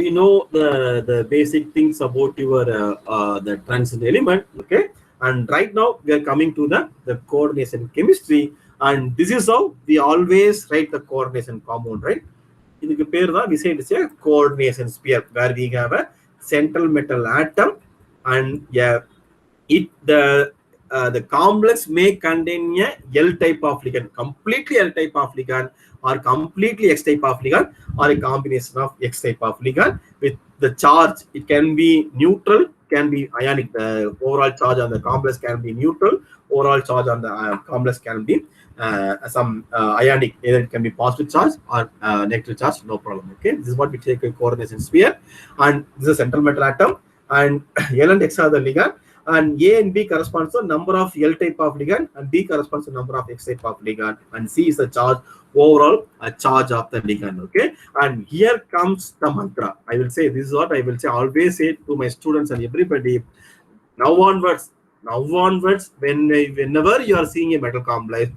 you know the basic things about your the transition element, okay? And right now we are coming to the coordination chemistry, and this is how we always write the coordination compound, right? இதுக்கு பேர் தான் we say it is a coordination sphere, where we have a central metal atom, and the complex may contain a L type of ligand, completely L type of ligand, or completely X type of ligand, or a combination of X type of ligand with the charge. It can be neutral, can be ionic. The overall charge on the complex can be neutral, overall charge on the complex can be some ionic, either it can be positive charge or negative charge, no problem, okay? This is what we take a coordination sphere, and this is a central metal atom, and L and X are the ligand, and A and B corresponds to number of L type of ligand, and B corresponds to number of X type of ligand, and C is the charge, overall charge of the ligand, okay? And here comes the mantra. I will say, this is what I will say, always say to my students and everybody, now onwards, whenever you are seeing a metal complex,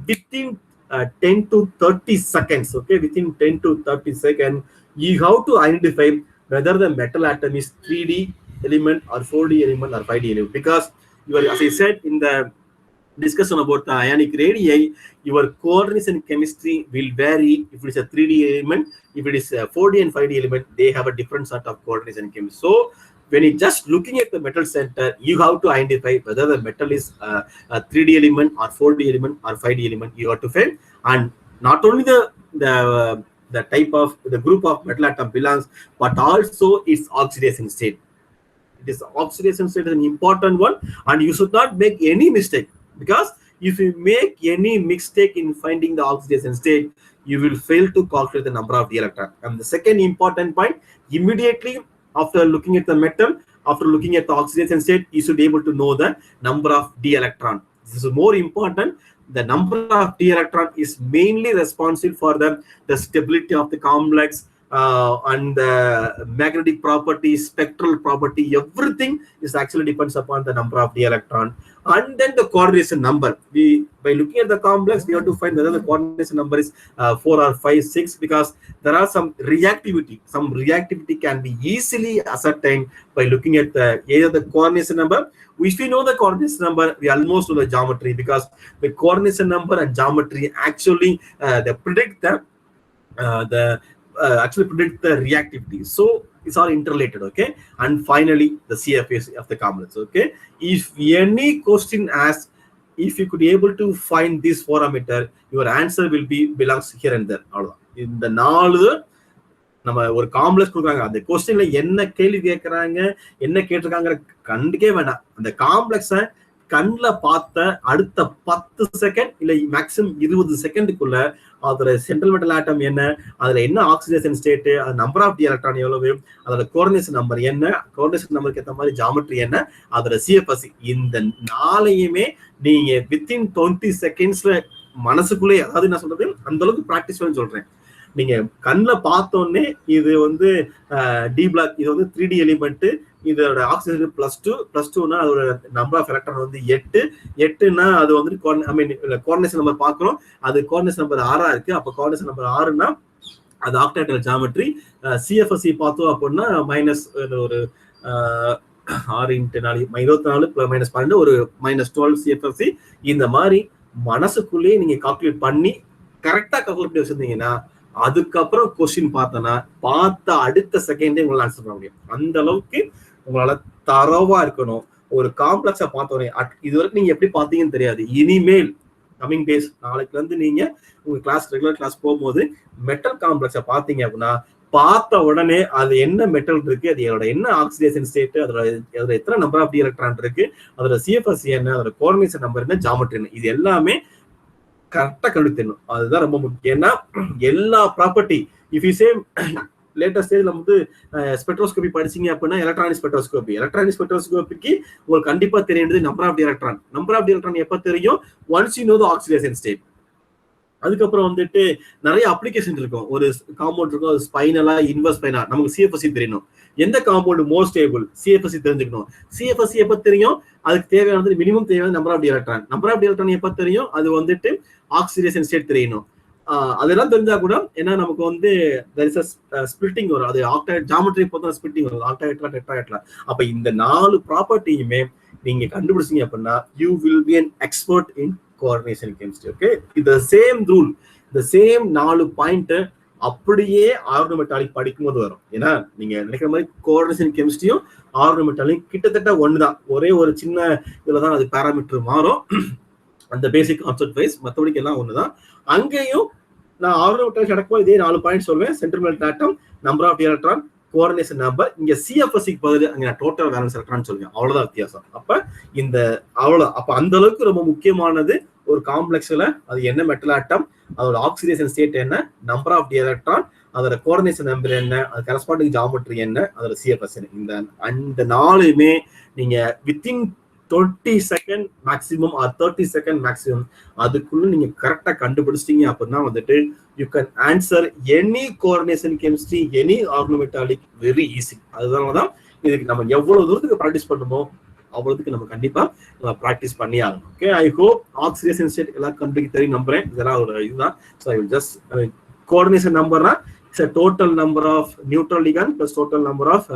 within 10 to 30 seconds, okay, within 10 to 30 seconds, you have to identify whether the metal atom is 3D element or 4D element or 5D element, because you are, as I said in the discussion about the ionic radii, your coordination chemistry will vary. If it is a 3D element, if it is a 4D and 5D element, they have a different sort of coordination chemistry. So when you're just looking at the metal center, you have to identify whether the metal is a 3D element or 4D element or 5D element. You have to find, and not only the type of the group of metal atom belongs, but also its oxidation state. This oxidation state is an important one, and you should not make any mistake, because if you make any mistake in finding the oxidation state, you will fail to calculate the number of d electron. And the second important point, immediately after looking at the metal, after looking at the oxidation state, you should be able to know the number of d electron. This is more important. The number of d electron is mainly responsible for the stability of the complex, and the magnetic property, spectral property, everything is actually depends upon the number of d electron. And then the coordination number, by looking at the complex, we have to find whether the coordination number is 4 or 5, 6, because there are some reactivity can be easily ascertained by looking at either the coordination number. If we know the coordination number, we almost know the geometry, because the coordination number and geometry actually they predict the reactivity. So it's all interrelated, okay? And finally, the CFS of the complex, okay? If any question asks, if you could be able to find this parameter, your answer will be belongs here and there. In the நாலு நம்ம ஒரு complex கொடுக்குறாங்க, அந்த கொஸ்டின்ல என்ன கேள்வி கேட்கறாங்க, என்ன கேட்டிருக்காங்க கண்டுக்கே வேணாம். அந்த காம்ப்ளெக்ஸை கண்ணில் பார்த்த அடுத்த 10 செகண்ட் இல்லை மேக்ஸிமம் 20 செகண்டுக்குள்ள அதோட சென்ட்ரல் மெட்டல் ஆட்டம் என்ன, அதுல என்ன ஆக்சிடேஷன் ஸ்டேட், அது நம்பர் ஆஃப் டி எலக்ட்ரான் எவ்வளவு, அதோட கோஆர்டினேஷன் நம்பர் என்ன, கோஆர்டினேஷன் நம்பருக்கு ஏற்ற மாதிரி ஜாமெட்ரி என்ன, அதோட சிஎஃப்எஸ்சி, இந்த நாளையுமே நீங்க வித்தின் 20 செகண்ட்ஸ்ல மனசுக்குள்ளே, அதாவது என்ன சொல்றது, அந்த அளவுக்கு ப்ராக்டிஸ் பண்ணி சொல்றேன். நீங்க கண்ணில் பார்த்தோன்னே இது வந்து டி பிளாக், இது வந்து 3D எலிமெண்ட், இதோட ஆக்சிஜன் +2னா அதோட நம்பர் ஆஃப் எலக்ட்ரான் வந்து 8னா அது வந்து கோஆர்டினேஷன் நம்பர் பார்க்குறோம், அது கோஆர்டினேஷன் நம்பர் 6 இருக்கு. அப்போ கோஆர்டினேஷன் நம்பர் 6னா அது ஆக்டாய்டல் ஜாமெட்ரி. சிஎஃப்எஸ்சி பார்த்தோம் அப்படின்னா மைனஸ் ஒரு 6 × 4 24 -12 ஒரு -12 சிஎஃப்எஸ்சி. இந்த மாதிரி மனசுக்குள்ளேயே நீங்க கால்குலேட் பண்ணி கரெக்டா கால்குலேட் பண்ணி வச்சிருந்தீங்கன்னா அதுக்கப்புறம் கொஸ்டின் பார்த்த அடுத்த செகண்டே உங்களால ஆன்சர் பண்ண முடியும். அந்த அளவுக்கு உங்களால தரவா இருக்கணும். ஒரு காம்ப்ளெக்ஸா பார்த்தோன்னே இது வரைக்கும் நீங்க எப்படி பார்த்தீங்கன்னு தெரியாது. இனிமேல் கமிங் டேஸ், நாளைக்குல இருந்து நீங்க உங்க கிளாஸ் ரெகுலர் கிளாஸ் போகும்போது மெட்டல் காம்ப்ளெக்ஸை பார்த்தீங்க அப்படின்னா பார்த்த உடனே அது என்ன மெட்டல் இருக்கு, அது அதோட என்ன ஆக்சிடேஷன் ஸ்டேட், அதோட எத்தனை நம்பர் ஆஃப் டி எலக்ட்ரான் இருக்கு, அதோட சிஎஃப்எஸ்சி என்ன, அதோட கோஆர்டினேஷன் நம்பர் என்ன, ஜாமெட்ரி என்ன, இது எல்லாமே கரெக்டா கண்டுத்தரணும். அதுதான் ரொம்ப முக்கியம். ஏன்னா எல்லா property, if you say latest ஸ்டேஜ்ல வந்து ஸ்பெக்ட்ரோஸ்கோபி படிச்சீங்க அப்படின்னா எலக்ட்ரானிக் ஸ்பெக்ட்ரோஸ்கோபிக்கு உங்களுக்கு கண்டிப்பா தெரியுது number of D electron. Number of D electron எப்ப தெரியும்? Once you know the oxidation state. அதுக்கப்புறம் வந்துட்டு நிறைய அப்ளிகேஷன் இருக்கும். ஒரு காம்பவுண்ட் இருக்கும், அது ஸ்பைனலா இன்வெர்ஸ் ஸ்பைனா, நமக்கு சிஎஃப்எஸ்சி தெரியணும். எந்த காம்பவுண்ட் மோர் ஸ்டேபிள், சிஎஃப்எஸ்சி தெரிஞ்சுக்கணும். சிஎஃப்எஸ்சி எப்ப தெரியும்? அதுக்கு தேவையானது மினிமம் தேவையான number of D electron. Number of D electron எப்ப தெரியும்? அது வந்துட்டு ஆக்சிடேஷன் ஸ்டேட் தெரியணும். அதெல்லாம் தெரிஞ்சா கூட ஏன்னா நமக்கு வந்து ஸ்பிளிட்டிங் வரும். அது ஆக்டாய்ட் ஜாமெட்ரி பொறுத்த ஸ்பிளிட்டிங் வரும், ஆக்டாய்ட்ல டெட்ராய்ட்ல. அப்ப இந்த 4 ப்ராப்பர்ட்டியுமே நீங்க கண்டுபிடிச்சீங்க அப்படின்னா you will be an expert in coordination chemistry. Okay, இந்த சேம் ரூல், இந்த சேம் 4 பாயிண்ட் அப்படியே ஆர்கனோமெட்டாலிக் படிக்கும்போது வரும். ஏன்னா நீங்க நினைக்கிற மாதிரி கோஆர்டினேஷன் கெமிஸ்ட்ரியும் ஆர்கனோமெட்டாலிக் கிட்டத்தட்ட ஒண்ணுதான், ஒரே ஒரு சின்ன இதுலதான் அது பேராமீட்டர் மாறும், அந்த பேசிக் கான்செப்ட் வைஸ். மற்றபடிக்கு எல்லாம் ஒண்ணுதான். அங்கேயும் நான் ஆர்கனோமெட்டாலிக் கிடக்கும் இதே 4 பாயிண்ட் சொல்வேன். Central atom, number of electron, coordination number. இங்க சிஎஃப்எஸ்சிக்கு பதில் அங்க நான் டோட்டல் வேலன்ஸ் எலக்ட்ரான் சொல்லுவேன். அவ்வளவுதான் வித்தியாசம். அப்ப இந்த அப்ப அந்த அளவுக்கு ரொம்ப முக்கியமானது ஒரு காம்ப்ளெக்ஸ்ல அது என்ன மெட்டல் ஆட்டம், அதோட ஆக்சிடேஷன் ஸ்டேட் என்ன, நம்பர் ஆஃப் டி எலக்ட்ரான், அதோட கோஆர்டினேஷன் நம்பர் என்ன, அது கரஸ்பாண்டிங் ஜாமெட்ரி என்ன, அதோட சிஎஃப்எஸ் என்ன. இந்த 4மே நீங்க within 20 second maximum R 30 second maximum அதுக்குள்ள நீங்க கரெக்டா கண்டுபிடிச்சிட்டீங்க அப்படின்னா வந்துட்டு you can answer any coordination chemistry, any organometallic very easy. அதனாலதான் இதுக்கு நம்ம எவ்வளவு தூரத்துக்கு ப்ராக்டிஸ் பண்ணுமோ அவ்வளவுக்கு நம்ம கண்டிப்பா ப்ராக்டிஸ் பண்ணி ஆகணும். Okay, I hope oxidation state எல்லாம் கண்டுபிடிக்க தெரியும் நம்புறேன். இதெல்லாம் ஒரு இதுதான். So I will just coordination நம்பர்னா it's total number of neutral ligand plus total number of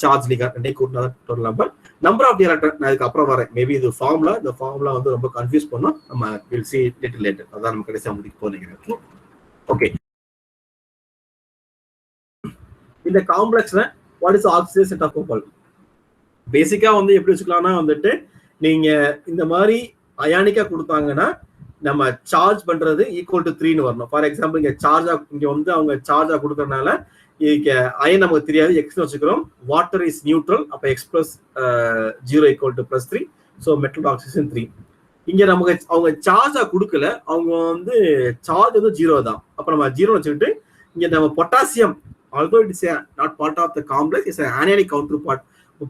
charge ligand, ரெண்டே கூட்டினா total number. Number of the electron நான் இதுக்கு அப்புறம் வரேன். மேபி இது ஃபார்முலா, இந்த ஃபார்முலா வந்து ரொம்ப கன்ஃபியூஸ் பண்ணும். நம்ம வில் see little later. அதான் நம்ம கடைசியா முடிக்க போறீங்க. ஓகே, இந்த காம்ப்ளெக்ஸ்ல what is oxidation set of cobalt? பேசிக்கா வந்து எப்படி வச்சுக்கலாம்னா வந்துட்டு நீங்க இந்த மாதிரி அயானிக்கா கொடுத்தாங்கன்னா நம்ம சார்ஜ் பண்றது ஈக்குவல் டு 3ன்னு வரணும். ஃபார் எக்ஸாம்பிள் இங்க சார்ஜா, இங்க வந்து அவங்க சார்ஜா கொடுக்கறதுனால இதுக்கு அயன் நமக்கு தெரியாது, எக்ஸ் வச்சுக்கிறோம். வாட்டர் இஸ் நியூட்ரல், அப்ப X plus 0 equal to plus 3. So metal oxygen 3. இங்க நமக்கு அவங்க சார்ஜா கொடுக்கல, அவங்க வந்து சார்ஜ் வந்து 0 தான். அப்ப நம்ம 0 வச்சுக்கிட்டு இங்க நம்ம potassium, although it is not part of the complex, it's an anionic counterpart.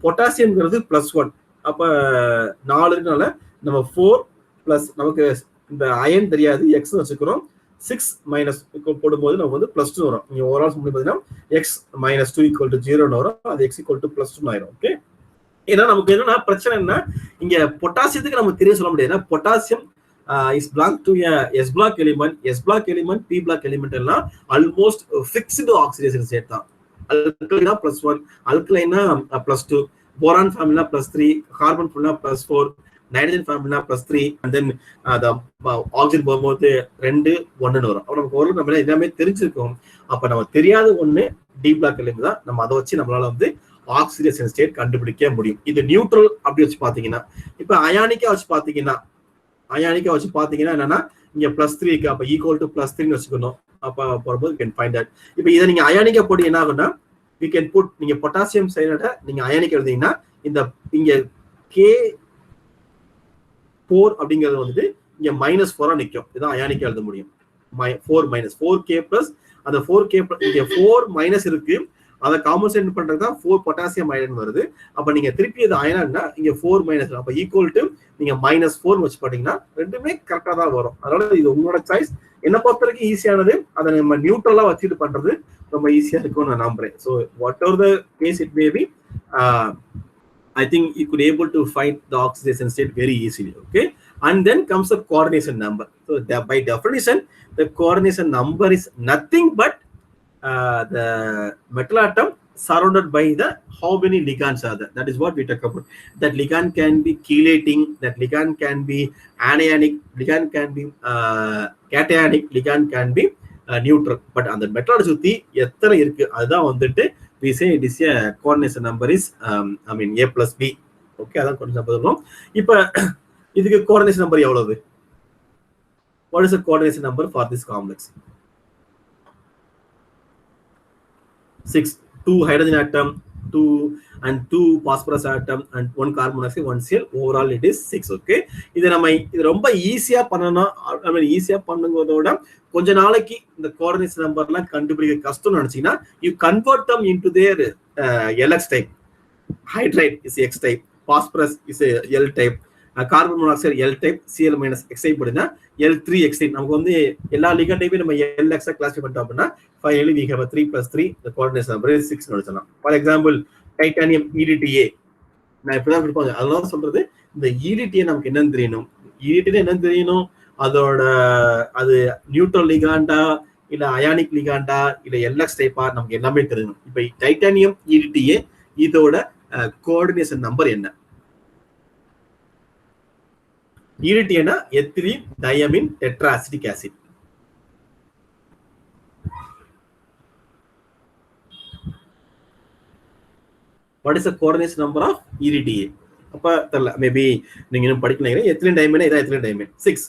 பொட்டாசியம்ங்கிறது +1. அப்ப 4னால நம்ம 4 பிளஸ் நமக்கு இந்த அயன் தெரியாது, எக்ஸ் வச்சுக்கிறோம். 6 மைனஸ் போடும்போது நமக்கு வந்து +2 வரும். நீங்க ஓவரால் சொல்லி பார்த்தீங்கன்னா எக்ஸ் மைனஸ் 2 ஈக்குவல் டு 0 வரும். அது எக்ஸ் ஈக்குவல் டு +2 ஆயிரும். ஓகே, ஏன்னா நமக்கு என்னன்னா பிரச்சனை என்ன, இங்க பொட்டாசியத்துக்கு நமக்கு தெரிய சொல்ல முடியாது. Potassium is block to s block element, s block element, p block element எல்லாம் ஆல்மோஸ்ட் ஃபிக்ஸ்டு ஆக்சிடேஷன் ஸ்டேட் தான். அல்கலைனா +1, அல்கலைனா +2, போரான் ஃபேமிலினா +3, கார்பன் ஃபுல்லா +4, நைட்ரஜன் ஃபேமிலினா +3, அண்ட் தென் ஆக்சிஜன் போகும்போது 2 1ன்னு வரும். அப்ப நமக்கு ஓரளவு நம்ம எல்லாமே தெரிஞ்சிருக்கோம். அப்ப நம்ம தெரியாத ஒண்ணு டி பிளாக் எலிமெண்ட் தான். நம்ம அதை வச்சு நம்மளால வந்து ஆக்சிடேஷன் ஸ்டேட் கண்டுபிடிக்க முடியும். இது நியூட்ரல் அப்படி வச்சு பாத்தீங்கன்னா. இப்ப அயானிக்கா வச்சு பாத்தீங்கன்னா என்னன்னா இங்க +3 இருக்கு, அப்ப ஈக்குவல் டு +3ன்னு வச்சுக்கணும். அப்ப போடும்போது கேன் ஃபைண்ட் தட். இப்ப இதை நீங்க அயானிக்கா போட்டு என்ன ஆகும்னா we can put, நீங்க பொட்டாசியம் சைனட நீங்க அயானிக்கா எழுதிங்கன்னா இந்த இங்க K4 அப்படிங்கிறது வந்து இங்க -4 நிக்கும். இதான் அயானிக்கா எழுத முடியும். 4 4K பிளஸ் அந்த 4K இங்க 4 இருக்கு, அதை காம்பன்சேட் பண்றது தான் 4 பொட்டாசியம் அயன் வருது. அப்ப நீங்க திருப்பி அது அயனா இங்க 4 அப்ப ஈக்குவல் டு நீங்க -4 வச்சு பாத்தீங்கன்னா ரெண்டுமே கரெக்டா தான் வரும். அதனால இது உங்களோட சாய்ஸ். என்ன பொறுத்த வரைக்கும் ஈஸியானது அதை நம்ம நியூட்ரலா வச்சுட்டு பண்றது ரொம்ப ஈஸியா இருக்கும்னு நான் நம்புறேன். So whatever the case it may be, I think you could able to find the oxidation state very easily. Okay, and then comes the coordination number. So by definition, the coordination number is nothing but the metal atom surrounded by the how many ligands are there. That is what we talk about. That ligand can be chelating, that ligand can be anionic, ligand can be cationic, ligand can be neutral. But அந்த metal சுத்தி எத்தனை இருக்கு அதுதான் வந்துட்டு we say it is a coordination number is I mean a plus b. Okay, அதான் coordination number சொல்றோம். இப்ப இதுக்கு coordination number எவ்வளவு? What is the coordination number for this complex? 6. 2 hydrogen atom, 2 phosphorus atom and 1 carbon monoxide, 1 Cl. Overall it is 6. Okay, இது நம்ம இது ரொம்ப ஈஸியா பண்ணனும். I mean ஈஸியா பண்ணும்போதோட கொஞ்ச நாளைக்கு இந்த கோஆர்டினேஷன் நம்பர்லாம் கண்டுபிடிக்க கஷ்டம்னு நினைச்சீங்கன்னா you convert them into their LX type. Hydride is X type, phosphorus is L type, carbon monoxide L type, Cl minus X type போடுனா L3 X type. நமக்கு வந்து எல்லா லிகண்ட் டைப்பையும் நம்ம LX கிளாஸிஃபை பண்ணிட்டோம் அப்படின்னா finally we have a 3 plus 3, the coordination number is 6 னு சொல்லலாம். For example, titanium EDTA நான் இப்பதான் கொடுப்பாங்க. அதனால சொல்றது இந்த EDTA நமக்கு என்னன்னு தெரியணும். EDTA என்னன்னு தெரியணும், அதோட அது நியூட்ரல் லிகாண்டா இல்ல அயானிக் லிகாண்டா இல்ல எல்எக்ஸ் டைப்பா நமக்கு எல்லாமே தெரியும். இப்ப டைட்டானியம் EDTA இதோட கோஆர்டினேஷன் நம்பர் என்ன? EDTA ethylene diamine tetraacetic acid. What is the coordination number of EDTA? அப்ப தெரியல, மேபி நீங்க இன்னும் படிக்கணும். எத்திலீன் டைமின் இதான் ethylene diamine 6.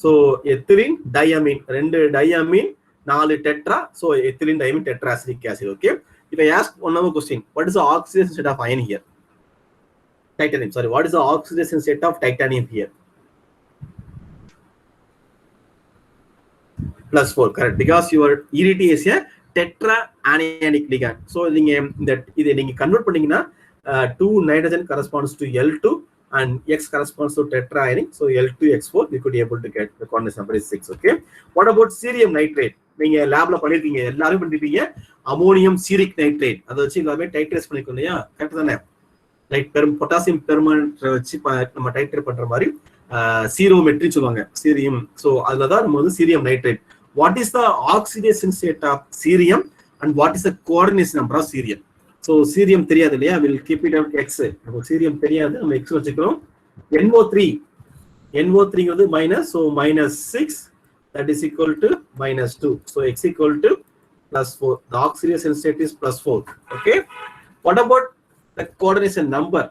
So ethylene diamine 2 diamine 4 tetra. So ethylene diamine tetraacetic acid. Okay, if I ask one more question, what is the oxidation state of iron here? Titanium, sorry, what is the oxidation state of titanium here? +4, correct, because your EDTA is a tetra anionic ligand. So நீங்க இந்த இதை நீங்க convert பண்ணீங்கன்னா 2 nitrogen corresponds to L2 and X corresponds to tetra ionic. So L2X4 we could be able to get the coordinate number is 6. Okay, what about cerium nitrate? நீங்க லேப்ல பண்ணிருக்கீங்க, எல்லாரும் பண்ணிருப்பீங்க. அமோனியம் சீரிக் நைட்ரேட் அதை வச்சு எல்லாமே titrate பண்ணிக்கோ இல்லையா? கரெக்ட் தானே? லைக் பொட்டாசியம் பெர்மனன்ட் வச்சு நம்ம டைட்ரேட் பண்ற மாதிரி சீரோமெட்ரி சொல்லுவாங்க, சீரியம். ஸோ அதுலதான் நம்ம வந்து cerium nitrate. What is the oxidation state of cerium and what is the coordination number of cerium? So cerium தெரியாது இல்லையா? We'll keep it at X. அப்போ cerium தெரியாது, நம்ம X வச்சுக்கிறோம். NO3 வந்து minus, so -6, that is equal to -2. So X equal to +4. The oxidation state is +4. Okay, what about the coordination number?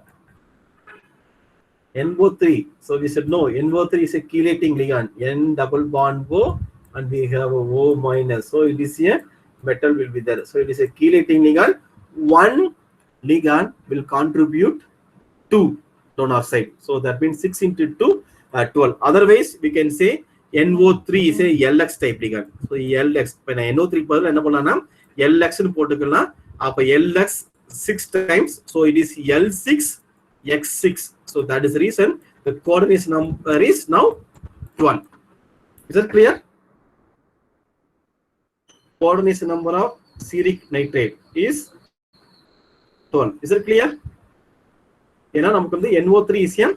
NO3. So we said no, NO3 is a chelating ligand, N double bond O, and we have a O minus. So it is a metal will be there. So it is a chelating ligand. One ligand will contribute 2 on our side. So that means 6 into 2, 12. Otherwise, we can say NO3 is a LX type ligand. So LX, when NO3 பதிலா என்ன பண்ணலாம்? LX னு போட்டுக்கலாம். அப்ப LX 6 times. So it is L6X6. So that is the reason the coordination number is now 12. Is that clear? Coordination number of ceric nitrate is 12. Is that clear? ஏன்னா நமக்கு வந்து NO3 is a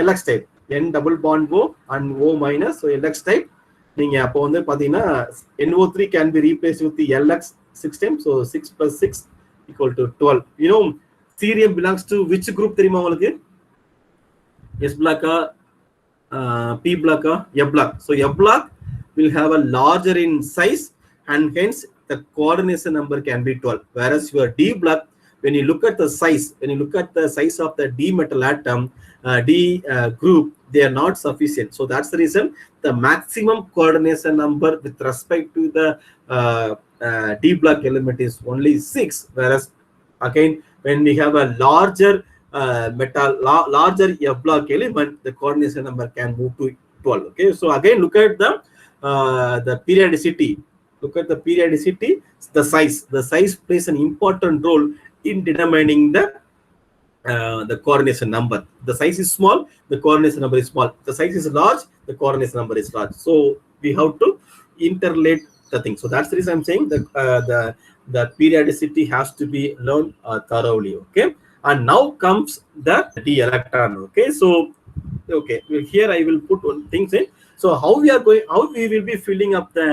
LX type, N double bond O and O minus, so LX type. நீங்க அப்போ வந்து பாத்தீங்கன்னா NO3 can be replaced with the LX 6 times, so 6 plus 6 equal to 12. You know, cerium belongs to which group தெரியுமா உங்களுக்கு? S block, P block, F block. So F block will have a larger in size and hence the coordination number can be 12. Whereas your D block, when you look at the size, of the D metal atom, D group, they are not sufficient. So that's the reason the maximum coordination number with respect to the D block element is only 6. Whereas again, when we have a larger larger F block element, the coordination number can move to 12. Okay, so again look at the periodicity. Look at the periodicity. The size plays an important role in determining the coordination number. The size is small, the coordination number is small. The size is large, the coordination number is large. So we have to interrelate the thing. So that's the reason I'm saying that the periodicity has to be learned thoroughly. Okay, and now comes the d electron. Okay, so okay, here I will put one things in. So how we will be filling up the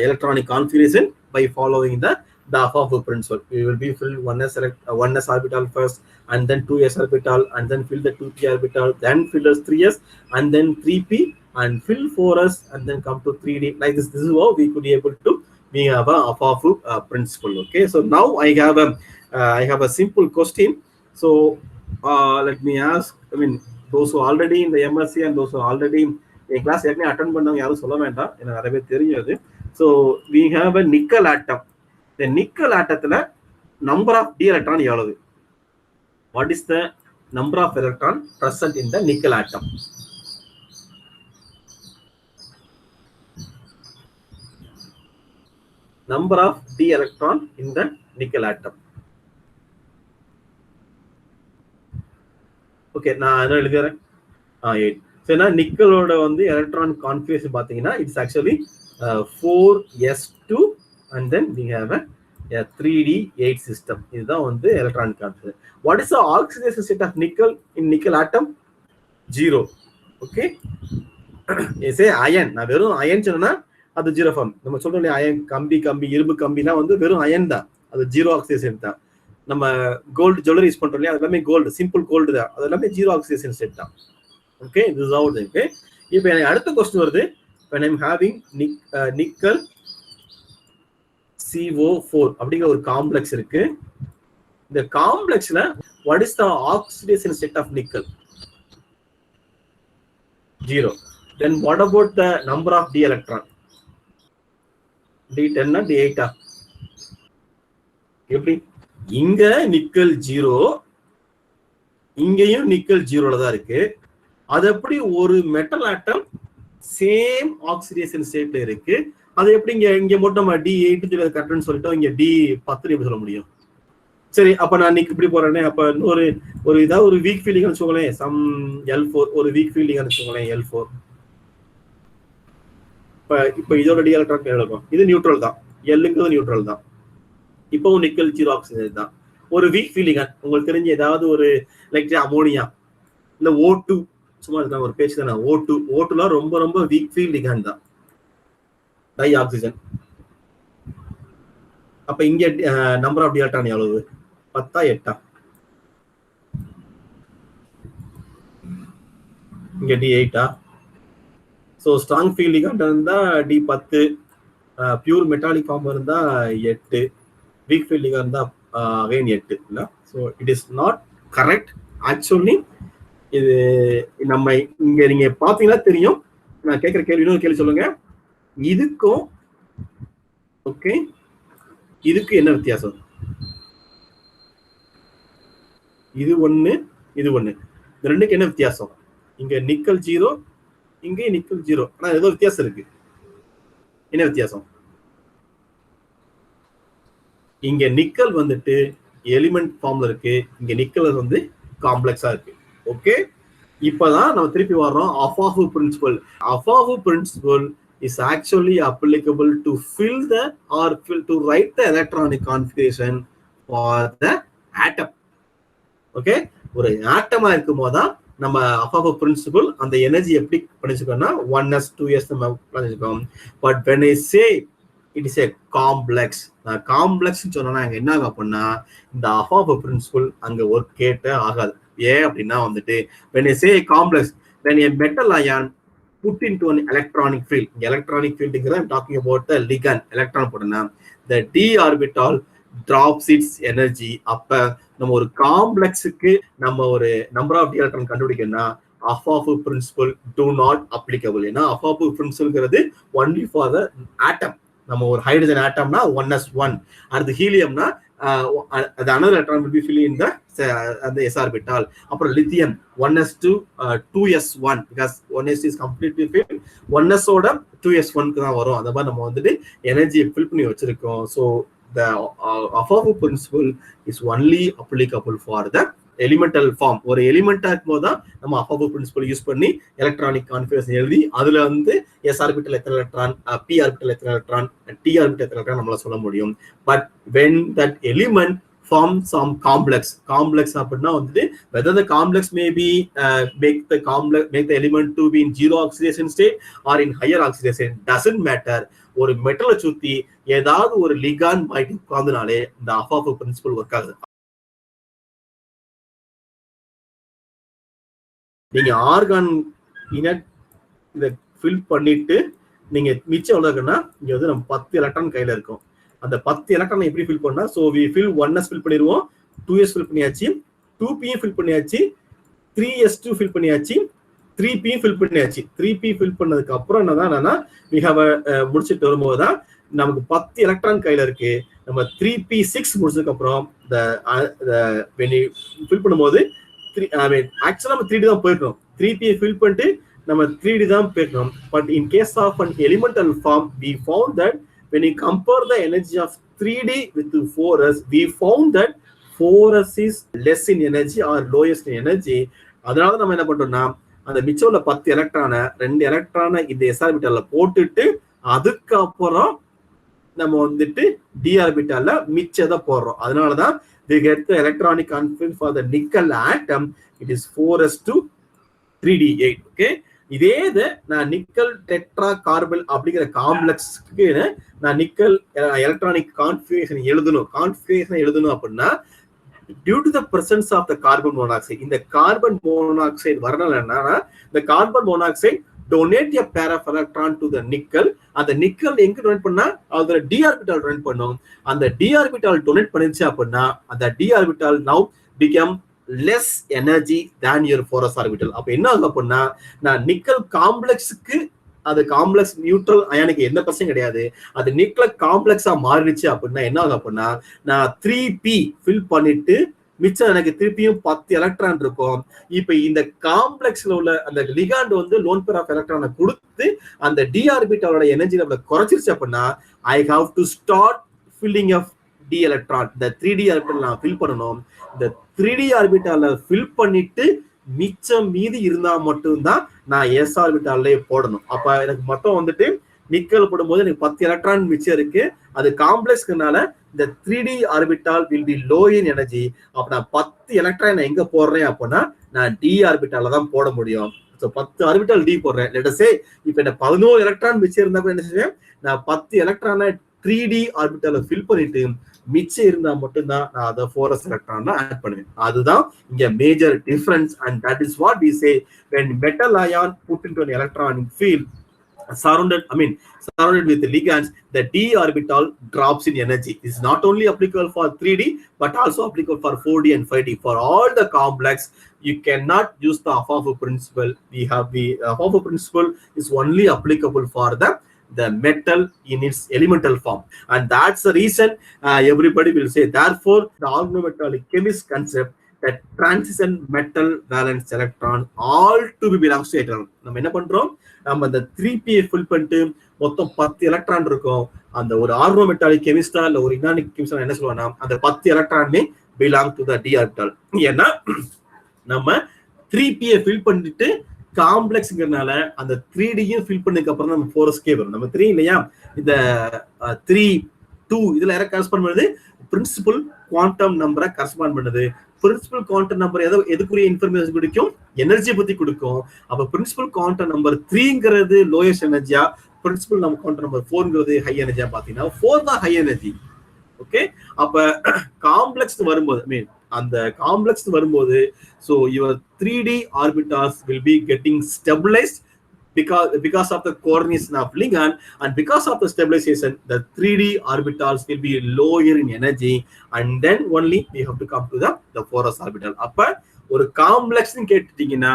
electronic configuration by following the Afafu principle. We will be fill 1s orbital first, and then 2s orbital, and then fill the 2p orbital, then fill as 3s, and then 3p, and fill 4s, and then come to 3d. Like this is how we could be able to have a Afafu principle. Okay, so now I have a simple question. So let me ask. I mean, those who already in the MSc and those who already in class attend பண்ணவங்க யாரும் சொல்ல வேண்டாம், எனக்கு நிறையவே தெரியாது. So we have a nickel atom. The nickel atomல number of d electron எவ்வளவு? What is the number of electron present in the nickel atom? Number of d electron in the nickel atom. Okay, நான் என்ன எழுதுறேன்? 8. So now நிக்கலோட வந்து electron configuration பாத்தீங்கன்னா it's actually 4s2 and then we have a 3d8 system. இதுதான் வந்து electron configuration. What is the oxidation state of nickel in nickel atom? 0. Okay say iron, நான் வெறும் iron சொன்னா அது ஜீரோ ஃபார்ம். நம்ம சொல்றோம் இல்லையா, அயன் கம்பி இரும்பு கம்பினா வந்து வெறும் அயன் தான், அது ஜீரோ ஆக்சிடேஷன் தான். நம்ம கோல்டு ஜுவல்லரி யூஸ் பண்றோம் இல்லையா, அது எல்லாமே கோல்டு, சிம்பிள் கோல்டு தான், அது எல்லாமே ஜீரோ ஆக்சிடேஷன் ஸ்டேட் தான். Okay, this is how it is. இப்போ எனக்கு அடுத்த கொஸ்டின் வருது, when I'm having nickel CO4 அப்படிங்கிற ஒரு காம்ப்ளெக்ஸ் இருக்கு. இந்த காம்ப்ளெக்ஸ்ல what is the oxidation state of nickel? 0. Then what about the number of d electron? d10 d8 எப்படி? இங்க நிக்கல் 0, இங்கேயும் நிக்கல் 0ல தான் இருக்கு. அது எப்படி ஒரு மெட்டல் ஆட்டம் சேம் ஆக்சிடேஷன் ஸ்டேட்ல இருக்கு, அது எப்படி இங்க மட்டும் நம்ம d8 கரெக்ட்னு சொல்லிட்டோம், இங்க d10 எப்படி சொல்ல முடியும்? சரி, அப்ப நான் இன்னைக்கு இப்படி போறேனே, அப்ப ஒரு ஏதாவது ஒரு வீக் ஃபீலிங் வச்சுக்கோங்களேன், சம் L4 ஒரு வீக் ஃபீலிங் வச்சுக்கோங்களேன், L4. இப்ப இதோட டி எலக்ட்ரான் இருக்கும், இது நியூட்ரல் தான், எல்லுங்கிறது நியூட்ரல் தான், இப்பவும் நிக்கல் 0 ஆக்சிஜன் தான். ஒரு வீக் ஃபீலிங் உங்களுக்கு தெரிஞ்ச ஏதாவது ஒரு லைக் அமோனியா இல்ல O2, சும்மா இருக்காங்க ஒரு பேச்சு தானே, ஓட்டுலாம் ரொம்ப ரொம்ப வீக் ஃபீல்ட் தான், டை ஆக்சிஜன். அப்ப இங்க நம்பர் ஆஃப் டி எலக்ட்ரான் எவ்வளவு? 10 8? இங்க d8. So strong field ligand இருந்தா d10, பியூர் மெட்டாலிக் ஃபார்ம் இருந்தா 8, வீக் ஃபீல்ட் லிகாண்ட் இருந்தா அகைன் 8 இல்ல. So it is not correct actually. இது நம்ம இங்க நீங்க பாத்தீங்கன்னா தெரியும். நான் கேட்கிற கேள்வி இன்னொரு கேள்வி சொல்லுங்க, இதுக்கும் ஓகே இதுக்கு என்ன வித்தியாசம்? இது ஒண்ணு இது ஒண்ணு, இந்த ரெண்டுக்கு என்ன வித்தியாசம்? இங்க நிக்கல் 0, இங்கே நிக்கல் 0, ஆனா ஏதோ வித்தியாசம் இருக்கு. என்ன வித்தியாசம்? இங்க நிக்கல் வந்துட்டு எலிமெண்ட் ஃபார்ம்ல இருக்கு, இங்க நிக்கல் வந்து காம்ப்ளெக்ஸா இருக்கு. ஓகே, இப்பதான் நம்ம திருப்பி வர்றோம். Aufbau principle. Aufbau principle is actually applicable to fill the or to write the electronic configuration for the atom. Okay, ஒரு ஆட்டமா இருக்கும் போதுதான் நம்ம அஃபாவு பிரின்சிபல் அந்த எனர்ஜி எப்படி பண்ணிச்சுக்கோம்னா 1s 2s நம்ம பண்ணிச்சுக்கோம். But when I say it is a complex, நான் காம்ப்ளெக்ஸ் சொன்னா அங்க என்ன ஆகும் அப்படின்னா இந்த அஃபாவு பிரின்சிபல் அங்க ஒர்க் கேட்ட ஆகாது. ஏன் அப்படின்னா வந்துட்டு when I say complex, when a metal ion put into an electronic field, electronic field I'm talking about the ligand, electron போட்டனா the d orbital drops its energy. அப்ப நம்ம ஒரு காம்ப்ளெக்ஸுக்கு நம்ம ஒரு நம்பர் ஆஃப் டி எலக்ட்ரான் கண்டுபிடிக்கணும்னா Aufbau principle do not applicable. ஏன்னா அஃபாவு பிரின்சிபல்ங்கிறது only for the atom. நம்ம ஒரு ஹைட்ரஜன் ஆட்டம்னா 1s1, அடுத்து ஹீலியம்னா the another electron will be filling in the s orbital. அப்புறம் lithium 1s2 2s1 because 1s is completely filled, 1s ஓட 2s1 க்கு தான் வரும். அந்த மாதிரி நம்ம வந்துட்டு எனர்ஜியை ஃபில் பண்ணி வச்சிருக்கோம். So the aufbau principle is only applicable for the elemental form. ஒரு எலிமெண்டா இருக்கும்போது தான் நம்ம அஃபாவு பிரின்சிபல் யூஸ் பண்ணி எலக்ட்ரானிக் கான்ஃபிகரேஷன் எழுதி அதுல வந்து எஸ் ஆர்பிட்டல் எத்தனை எலக்ட்ரான், பி ஆர்பிட்டல் எத்தனை எலக்ட்ரான், டி ஆர்பிட்டல் எத்தனை எலக்ட்ரான் நம்மளால சொல்ல முடியும். But when that element form some complex அப்படின்னா வந்துட்டு whether the complex may be make the element to be in zero oxidation state or in higher oxidation doesn't matter. ஒரு மெட்டலை சுத்தி ஏதாவது ஒரு லிகாண்ட் மாட்டி உட்கார்ந்தனாலே இந்த அஃபாவு பிரின்சிபல் ஒர்க் ஆகுது. நீங்க ஆர்கான் இதை ஃபில் பண்ணிட்டு நீங்க மிச்சம் எவ்வளவு இருக்குன்னா இங்க வந்து நம்ம 10 எலக்ட்ரான் கையில இருக்கும். அந்த 10 எலக்ட்ரான் எப்படி ஃபில் பண்ணா, so we fill 1s fill பண்ணிடுவோம், 2s ஃபில் பண்ணியாச்சு, 2p ஃபில் பண்ணியாச்சு, 3s2 ஃபில் பண்ணியாச்சு, 3p ஃபில் பண்ணியாச்சு. 3p ஃபில் பண்ணதுக்கு அப்புறம் என்னன்னா we have முடிச்சுட்டு வரும்போது தான் நமக்கு 10 எலக்ட்ரான் கையில இருக்கு. நம்ம 3p6 முடிச்சதுக்கு அப்புறம் ஃபில் பண்ணும்போது ஆக்சுவலா நம்ம 3D தான் போயிருக்கோம். 3p ஃபில் பண்ணிட்டு நம்ம 3D தான் போயிருக்கோம். But in case of an elemental form we found that when you compare the energy of 3D with 4s, we found that 4s is less in energy or lowest in energy. அதனால நம்ம என்ன பண்றோம்னா அந்த மிச்சம் உள்ள 10 எலக்ட்ரானை 2 எலக்ட்ரானை இந்த s ஆர்பிட்டால்ல போட்டுட்டு அதுக்கப்புறம் நம்ம வந்துட்டு டி ஆர்பிட்டால்ல மிச்சத்தை போடுறோம். அதனாலதான் we get the electronic configuration for the nickel atom. It is 4s to 3d8. Okay, இதே இது நான் நிக்கல் டெட்ரா கார்பன் அப்படிங்கிற காம்ப்ளெக்ஸ்க்கு நான் நிக்கல் எலக்ட்ரானிக் கான்ஃபிகரேஷன் எழுதணும் அப்படின்னா due to the presence of the carbon monoxide, இந்த கார்பன் மோனாக்சைடு வரனால என்னன்னா இந்த carbon monoxide donate a pair of electron to the nickel. அந்த நிக்கல் எங்க டொனேட் பண்ணா அதோட d orbital டொனேட் பண்ணும். அந்த d orbital டொனேட் பண்ணிச்சு அப்படின்னா அந்த d orbital now become less energy than your forest orbital. அப்ப என்ன ஆகும் அப்படின்னா நான் நிக்கல் காம்ப்ளெக்ஸ்க்கு அது காம்ப்ளெக்ஸ் நியூட்ரல் அயானுக்கு எந்த பிரச்சனையும் கிடையாது. அது நிக்கல் காம்ப்ளெக்ஸா மாறிடுச்சு அப்படின்னா என்ன ஆகும் அப்படின்னா நான் 3p ஃபில் பண்ணிட்டு மிச்சம் எனக்கு திருப்பியும் 10 எலக்ட்ரான் இருக்கும். இப்ப இந்த காம்ப்ளெக்ஸ்ல உள்ள அந்த லிகாண்ட் வந்து லோன் பேர் ஆஃப் எலக்ட்ரானை கொடுத்து அந்த டி ஆர்பிட்டாலோட எனர்ஜி லெவலை குறைச்சிருச்சு அப்படின்னா I have to start filling of D electron. இந்த 3D ஆர்பிட்டால் நான் ஃபில் பண்ணணும். இந்த 3D ஆர்பிட்டால ஃபில் பண்ணிட்டு மிச்சம் மீதி இருந்தா மட்டும்தான் நான் எஸ் ஆர்பிட்டாலே போடணும். அப்ப எனக்கு மொத்தம் வந்துட்டு நிக்கல் போடும்போது எனக்கு 10 எலக்ட்ரான் மிச்சம் இருக்கு. அது காம்ப்ளெக்ஸ்னால இந்த 3D orbital will be low in energy. அப்ப நான் 10 எலக்ட்ரான் எங்க போடுறேன் அப்படின்னா நான் டி ஆர்பிட்டால தான் போட முடியும். 10 ஆர்பிட்டால் டி போடுறேன். லெட்டஸே இப்ப என்ன 11 எலக்ட்ரான் மிச்சம் இருந்தா கூட என்ன செய்வேன் நான் 10 எலக்ட்ரானை 3D ஆர்பிட்டால ஃபில் பண்ணிட்டு மிச்சம் இருந்தா மட்டும்தான் நான் அதை 4s எலக்ட்ரான்ல ஆட் பண்ணுவேன். அதுதான் இங்க major difference. And that is what we say when metal ion put into an electronic field surrounded with the ligands, the d orbital drops in energy. It's not only applicable for 3D but also applicable for 4D and 5D. For all the complex you cannot use the Afafu principle. We have the Afafu principle is only applicable for the metal in its elemental form, and that's the reason everybody will say therefore the organometallic chemist concept that transition metal valence electron all to be belongs to electron. நம்ம என்ன பண்றோம் நம்ம அந்த 3p fill பண்ணிட்டு மொத்தம் 10 electron இருக்கும். அந்த ஒரு ஆர்கனோமெட்டாலிக் கெமிஸ்டா இல்ல ஒரு இனானிக் கெமிஸ்டா என்ன சொல்லுவாங்கன்னா அந்த 10 எலக்ட்ரானுமே belong to the D orbital. ஏன்னா நம்ம 3p ஃபில் பண்ணிட்டு காம்ப்ளெக்ஸ்ங்கிறதுனால அந்த 3D-யும் ஃபில் பண்ணதுக்கு அப்புறம் நம்ம 4sக்கே வரும். நம்ம 3 இல்லையா இந்த 3 2 இதுல யாரை கரஸ்பாண்ட் பண்ணுது பிரின்சிபல் குவாண்டம் நம்பரை கரஸ்பாண்ட் பண்ணுது. பிரின்சிபல் குவாண்டம் நம்பர் எதுக்குரிய இன்ஃபர்மேஷன் கொடுக்கும் எனர்ஜி பத்தி கொடுக்கும். அப்ப பிரின்சிபல் குவாண்டம் நம்பர் 3ங்கிறது லோயஸ்ட் எனர்ஜியா பிரின்சிபல் குவாண்டம் நம்பர் 4ங்கிறது ஹை எனர்ஜியா பாத்தீங்கன்னா 4 தான் ஹை எனர்ஜி. ஓகே அப்ப காம்ப்ளெக்ஸ் வரும்போது அந்த காம்ப்ளெக்ஸ் வரும்போது so your 3D orbitals will be getting stabilized because of the coordination of ligand, and because of the stabilization the 3D orbitals will be lower in energy, and then only we have to come to the 4s orbital. அப்ப ஒரு complex கேட்டுட்டீங்கன்னா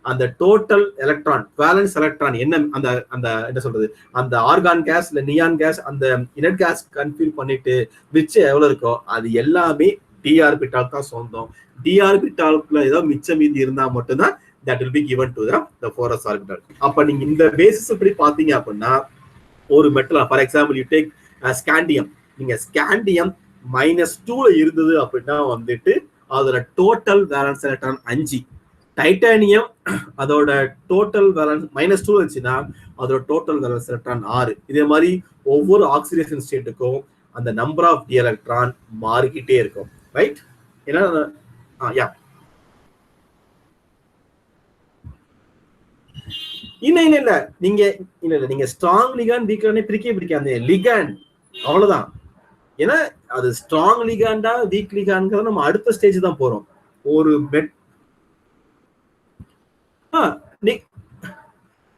அந்த total electron valence electron என்ன அந்த அந்த என்ன சொல்றது அந்த argon case இல்ல நியான் கேஸ் அந்த இனட் கேஸ் கன்ஃபியூல் பண்ணிட்டு மிச்சம் எவ்வளவு இருக்கோ அது எல்லாமே டி ஆர்பிட்டால் தான் சொந்தம். டி ஆர்பிட்டாலுக்குள்ள ஏதோ மிச்சம் மீதி இருந்தா மட்டும்தான் that will be given to the 4s orbital. அப்ப நீங்க இந்த பேசிஸ் இப்படி பாத்தீங்க அப்படின்னா ஒரு metal for example you take scandium. நீங்க ஸ்காண்டியம் -2ல இருந்தது அப்படின்னா வந்துட்டு அதோட டோட்டல் வேலன்ஸ் எலக்ட்ரான் 5. டைட்டானியம் அதோட டோட்டல் வேலன்ஸ் -2 இருந்துச்சுன்னா அதோட டோட்டல் வேலன்ஸ் எலக்ட்ரான் 6. இதே மாதிரி ஒவ்வொரு ஆக்சிடேஷன் ஸ்டேட்டுக்கும் அந்த நம்பர் ஆஃப் டி எலக்ட்ரான் மாறிக்கிட்டே இருக்கும். ரைட்? ஏன்னா இல்ல நீங்க ஸ்ட்ராங் லிகாண்ட் வீக் லிகாண்ட் பிரிக்காது லிகாண்ட் அவ்வளவுதான். ஏன்னா அது ஸ்ட்ராங் லிகாண்டா வீக் லிகாண்ட் நம்ம அடுத்த ஸ்டேஜ் தான் போறோம். ஒரு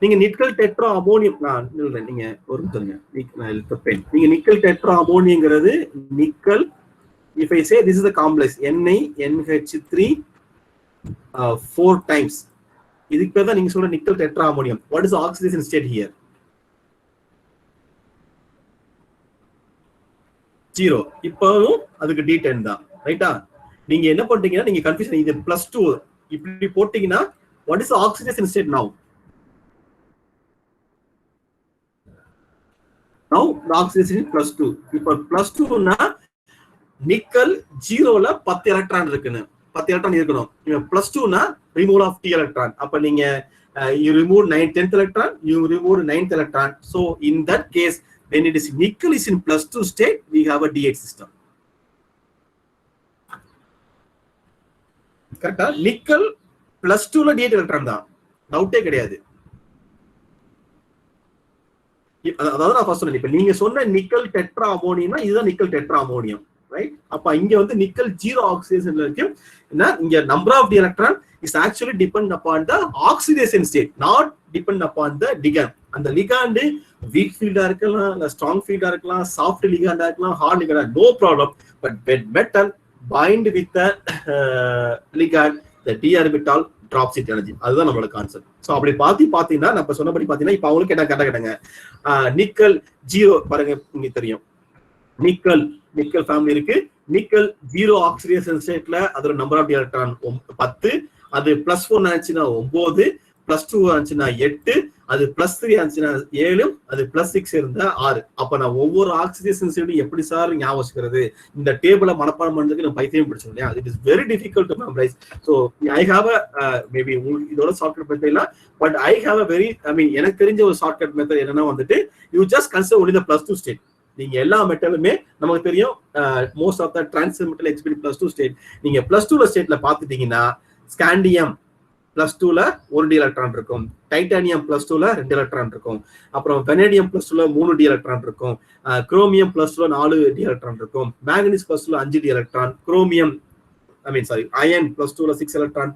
நீங்க நிக்கல் டெட்ரா அமோனியம் நீங்க ஒரு நீங்க நிக்கல் டெட்ரா அமோனியம்ங்கிறது nickel if I say this is the complex NiNH3 4 times இதுக்கு பேர் தான் நீங்க சொல்ற nickel tetra ammonium. what is the oxidation state here? 0. இப்பவும் அதுக்கு D10 தான். ரைட்டா? நீங்க என்ன பண்றீங்கன்னா நீங்க கன்ஃபியூஷன் இது +2 இப்படி போட்டீங்கன்னா what is the oxidation state now? Now the oxidation is +2. இப்போ +2 னா நிக்கல் 0ல 10 எலக்ட்ரான் இருக்குன்னு 10 எலக்ட்ரான் இருக்கணும். +2 னா ரிமூவல் ஆஃப் டி எலக்ட்ரான். அப்ப நீங்க you remove 10th electron, you remove 9th electron. So in that case when it is nickel is in +2 state we have a D8 system. கரெக்ட்டா? Nickel +2ல D8 electron தான். டவுட்டே கிடையாது. அதாவது நான் first சொன்னேன், இப்ப நீங்க சொன்ன நிக்கல் டெட்ரா அமோனியம்னா இதுதான் நிக்கல் டெட்ரா அமோனியம், ரைட்? அப்ப இங்க வந்து நிக்கல் ஜீரோ ஆக்சிடேஷன்ல இருக்கு. இங்க number of the electron is actually depend upon the oxidation state, not depend upon the ligand. அந்த லிகாண்டு வீக் ஃபீல்டா இருக்கலாம், இல்ல ஸ்ட்ராங் ஃபீல்டா இருக்கலாம், சாஃப்ட் லிகாண்டா இருக்கலாம், ஹார்ட் லிகாண்டா, no problem. But when metal bind with the ligand, the d orbital drops its energy. அதுதான் நம்மளோட கான்செப்ட். சோ அப்படி பாத்தீங்கன்னா நம்ம சொன்னபடி பாத்தீங்கன்னா இப்ப அவங்களுக்கு என்ன கேட்டாங்க, நிக்கல் ஜீரோ பாருங்க, இங்க தெரியும் நிக்கல் ஃபேமிலி இருக்கு. நிக்கல் ஜீரோ ஆக்சிடேஷன் ஸ்டேட்ல அதோட நம்பர் ஆஃப் எலக்ட்ரான் 10, அது +4 ஆச்சுன்னா 9, +2 ஆச்சுன்னா 8, அது +3 ஆச்சுன்னா 7, அது +6 இருந்தா 6. அப்ப நான் ஒவ்வொரு ஆக்சிடேஷன் ஸ்டேட்டும் எப்படி சார் ஞாபகம் வச்சுக்கிறது? இந்த டேபிள மனப்பாடம் பண்றதுக்கு நான் பைத்தியம் பிடிச்சோம் இல்லையா? It is very difficult to memorise. So I have maybe இதோட ஷார்ட்கட் மெத்தட் இல்ல, பட் ஐ ஹாவ் எனக்கு தெரிஞ்ச ஒரு ஷார்ட்கட் மெத்தட் என்னன்னா வந்துட்டு, you just consider only the +2 state. நீங்க எல்லா மெட்டலுமே நமக்கு தெரியும், most of the transition metal experience +2 state. நீங்க +2 ஸ்டேட்ல பாத்துட்டீங்கன்னா ஸ்காண்டியம் +2ல 1 டி எலக்ட்ரான் இருக்கும், டைட்டானியம் +2ல 2 எலக்ட்ரான் இருக்கும், அப்புறம் வெனேடியம் +2ல 3 டி எலக்ட்ரான் இருக்கும், குரோமியம் +2ல 4 டி எலக்ட்ரான் இருக்கும், மேங்கனீஸ் +2ல 5 டி எலக்ட்ரான், குரோமியம் அயன் +2ல 6 எலக்ட்ரான்,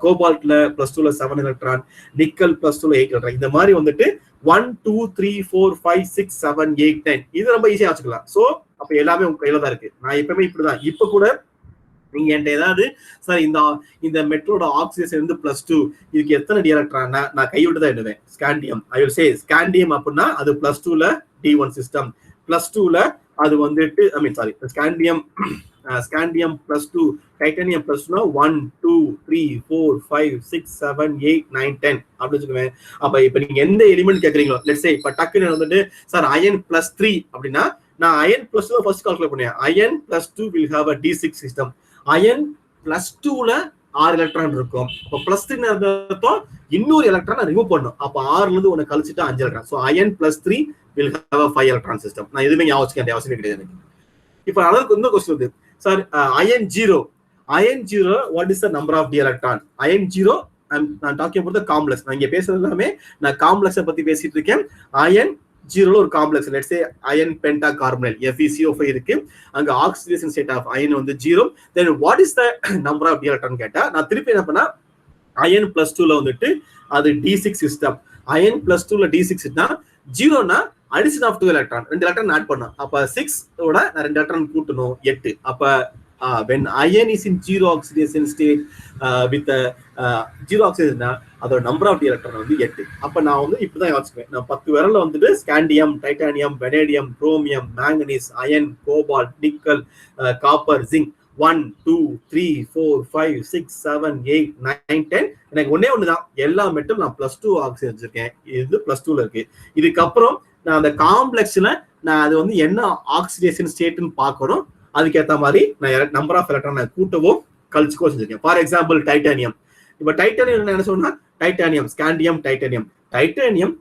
கோபால்ட்ல +2ல 7 எலக்ட்ரான், நிக்கல் +2ல 8 எலக்ட்ரான். இந்த மாதிரி வந்துட்டு 1 2 3 4 5 6 7 8 9 இது ரொம்ப ஈஸியா வச்சுக்கலாம். சோ அப்ப எல்லாமே உங்க கையில தான் இருக்கு. நான் எப்பவுமே இப்படிதான். இப்ப கூட நீங்க என்கிட்ட ஏதாவது சார் இந்த மெட்டலோட ஆக்சிடேஷன் வந்து +2, இதுக்கு எத்தனை டி எலக்ட்ரான், நான் கைவிட்டு தான் எழுதுவேன். Scandium, I will say scandium அப்படின்னா அது +2ல D1 சிஸ்டம், +2ல அது வந்துட்டு ஸ்காண்டியம் +2, டைட்டானியம் +2 1 2 3 4 5 6 7 8 9 10 அப்படி வச்சுக்குவேன். அப்ப இப்ப நீங்க எந்த எலிமெண்ட் கேக்குறீங்களோ, லெட்ஸ் சே இப்ப டக்குன்னு வந்துட்டு சார் அயன் +3 அப்படின்னா நான் அயன் +2 ஃபர்ஸ்ட் கால்குலேட் பண்ணுவேன். Iron +2 will have a D6 system. Iron +2ல 6 எலக்ட்ரான் இருக்கும். அப்ப +3 அர்த்தம் இன்னொரு எலக்ட்ரான் ரிமூவ் பண்ணும். அப்ப 6ல இருந்து ஒன்னு கழிச்சிட்டு 5 electron. So iron +3 will have a 5 electron system. நான் எதுவுமே ஞாபகம் வச்சுக்க வேண்டிய அவசியம் கிடையாது எனக்கு. இப்ப அளவுக்கு இன்னொரு क्वेश्चन வந்து sir iron 0 what is the number of d electron? Iron 0 நான் டாக்கிங் அபௌட் தி காம்ப்ளெக்ஸ். நான் இங்க பேசுறது எல்லாமே நான் காம்ப்ளெக்ஸை பத்தி பேசிட்டு இருக்கேன். அயன் 0ல ஒரு complex, let's say iron pentacarbonyl FeCO5 இருக்கு. அங்க ஆக்சிடேஷன் ஸ்டேட் ஆஃப் அயன் வந்து 0. Then what is the number of D electron கேட்டா நான் திருப்பி என்ன பண்ணா அயன் +2ல வந்துட்டு அது D6 சிஸ்டம். அயன் +2ல D6 னா 0னா addition of 2 electron, 2 electron add பண்ணனும். அப்ப 6 ஓட நான் 2 எலக்ட்ரான் கூட்டணும் 8. அப்ப when iron is in zero oxidation state with zero oxidation அதோட நம்பர் ஆஃப் டி எலக்ட்ரான் வந்து 8. அப்ப நான் வந்து இப்படிதான் யோசிச்சுக்குவேன். நான் 10 விரல்ல வந்துட்டு scandium, titanium, vanadium, chromium, manganese, iron, cobalt, nickel, copper, zinc 1 2 3 4 5 6 7 8 9 10. எனக்கு ஒண்ணுதான், எல்லா மெட்டலும் நான் +2 ஆக்சிஜன் வச்சிருக்கேன். இது +2ல இருக்கு. இதுக்கப்புறம் நான் அந்த காம்ப்ளெக்ஸ்ல நான் அது வந்து என்ன ஆக்சிடேஷன் ஸ்டேட்னு பார்க்கணும். அதுக்கேற்ற மாதிரி நான் நம்பர் ஆஃப் எலக்ட்ரான் நான் கூட்டவோ கழிச்சுக்கோ செஞ்சிருக்கேன். For example titanium. இப்ப டைட்டானியம் என்ன சொன்னா டைட்டானியம், ஸ்காண்டியம், டைட்டானியம்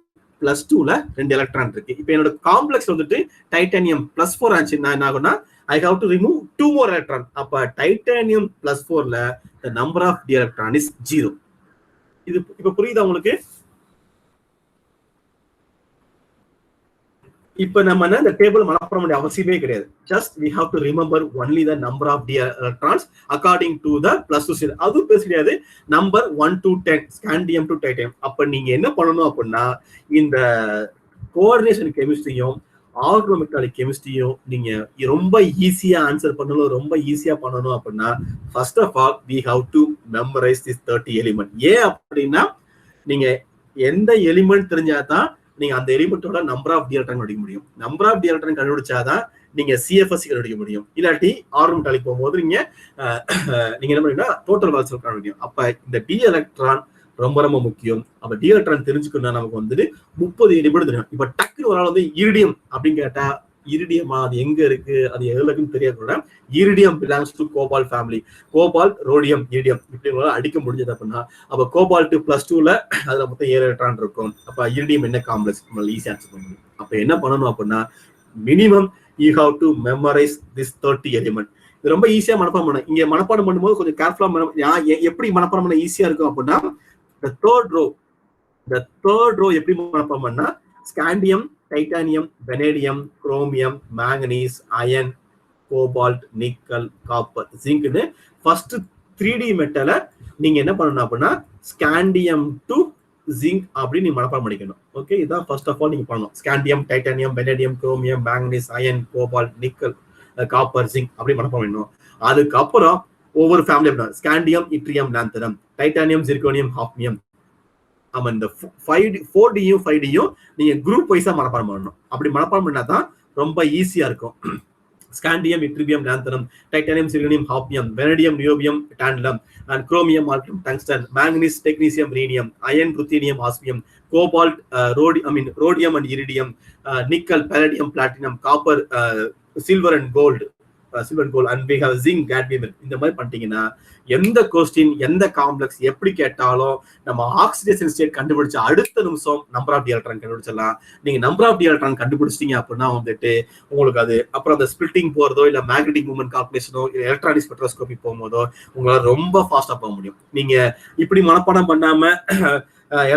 +2ல 2 எலக்ட்ரான் இருக்கு. இப்ப என்னோட காம்ப்ளெக்ஸ் வந்துட்டு டைட்டானியம் +4 ஆச்சு. நான் என்ன ஆகும்னா I have to remove 2 more electron. அப்ப titanium +4ல the number of d electron is 0. இது இப்ப புரியுதா உங்களுக்கு? இப்ப நம்ம இந்த டேபிள் மனப்பாடம் பண்ண அவசியமே கிடையாது. Just we have to remember only the number of d electrons according to the +2 state. அது பேச கிடையாது. Number 1 to 10 scandium to titanium. அப்ப நீங்க என்ன பண்ணணும் அப்படின்னா இந்த கோஆர்டினேஷன் கெமிஸ்ட்ரியும் ஆர்கானிக் கெமிஸ்ட்ரியும் நீங்க ரொம்ப ஈஸியா ஆன்சர் பண்ணணும், ரொம்ப ஈஸியா பண்ணணும் அப்படின்னா first of all we have to memorize this 30 element. ஏன் அப்படின்னா நீங்க எந்த எலிமெண்ட் தெரிஞ்சாதான் நீங்க அந்த எலிமெண்டோட நம்பர் ஆஃப் டி எலக்ட்ரான் கண்டுபிடிக்க முடியும். நம்பர் ஆஃப் டி எலக்ட்ரான் கண்டுபிடிச்சாதான் நீங்க CFS கண்டுபிடிக்க முடியும். இல்லாட்டி ஆர்கானிக் போகும்போது நீங்க என்ன பண்ணீங்கன்னா டோட்டல் வேல்யூ கண்டுபிடிக்க முடியும். அப்ப இந்த டி எலக்ட்ரான் ரொம்ப ரொம்ப முக்கியம். அப்ப டி எலக்ட்ரான் தெரிஞ்சுக்கணும்னா நமக்கு வந்துட்டு 30 எலிமெண்ட் தெரியும். இப்ப டக்குனு ஒரு ஆள் வந்து இரிடியம் அப்படின்னு கேட்டா இரிடியமா அது எங்க இருக்கு, அது எதுலக்குன்னு தெரியாத iridium belongs to cobalt family. Cobalt, rhodium, iridium இப்படி அடிக்க முடிஞ்சது அப்படின்னா அப்ப கோபால்ட் +2ல அதுல மொத்தம் 7 எலக்ட்ரான் இருக்கும். அப்ப இரிடியம் என்ன காம்ப்ளெக்ஸ் நம்ம ஈஸியா ஆன்சர் பண்ண முடியும். அப்ப என்ன பண்ணணும் அப்படின்னா minimum you have to memorise this 30 element. இது ரொம்ப ஈஸியா மனப்பாடம் பண்ண. இங்க மனப்பாடம் பண்ணும்போது கொஞ்சம் கேர்ஃபுல்லா எப்படி மனப்பாடம் பண்ண ஈஸியா இருக்கும் அப்படின்னா the third row எப்படி மனப்பாடம் பண்ணா scandium, titanium, vanadium, chromium, manganese, iron, cobalt, nickel, copper, ஜிங்க்னு ஃபர்ஸ்ட் 3D மெட்டலை நீங்க என்ன பண்ணணும் அப்படின்னா ஸ்காண்டியம் டு ஜிங்க் அப்படின்னு நீங்க மனப்பாடம் பண்ணிக்கணும். ஓகே, இதான் ஃபர்ஸ்ட் ஆஃப் ஆல் நீங்க பண்ணணும். Scandium, titanium, vanadium, chromium, manganese, iron, cobalt, nickel, copper, zinc அப்படி மனப்பாடம் பண்ணணும். அதுக்கப்புறம் ஒவ்வொரு family scandium, yttrium, lanthanum, titanium, zirconium, hafnium. ஆமா, இந்த 4Dயும் 5Dயும் நீங்க குரூப் வைஸா மனப்பாடம் பண்ணணும். அப்படி மனப்பாடம் பண்ணாதான் ரொம்ப ஈஸியா இருக்கும். Scandium, ytterbium, lanthanum, titanium, zirconium, hafnium, vanadium, niobium, tantalum, and chromium, molybdenum, tungsten, manganese, technetium, rhenium, iron, ruthenium, osmium, cobalt, rhodium and iridium, nickel, palladium, platinum, copper, silver and gold, and we have zinc, cadmium. இந்த மாதிரி பண்ணிட்டீங்கன்னா எந்த question எந்த complex எப்படி கேட்டாலும் நம்ம oxidation state கண்டுபிடிச்ச அடுத்த நிமிஷம் நம்பர் ஆஃப் டி எலக்ட்ரான் கண்டுபிடிச்சிடலாம். நீங்க நம்பர் ஆஃப் டி எலக்ட்ரான் கண்டுபிடிச்சிட்டீங்க அப்படின்னா வந்துட்டு உங்களுக்கு அது அப்புறம் அந்த ஸ்பிளிட்டிங் போறதோ இல்ல மேக்னெட்டிக் மூவ்மெண்ட் கால்குலேஷனோ இல்ல எலக்ட்ரானிக் ஸ்பெக்ட்ரோஸ்கோபி போகும்போதோ உங்களால ரொம்ப ஃபாஸ்டா போக முடியும். நீங்க இப்படி மனப்பாடம் பண்ணாம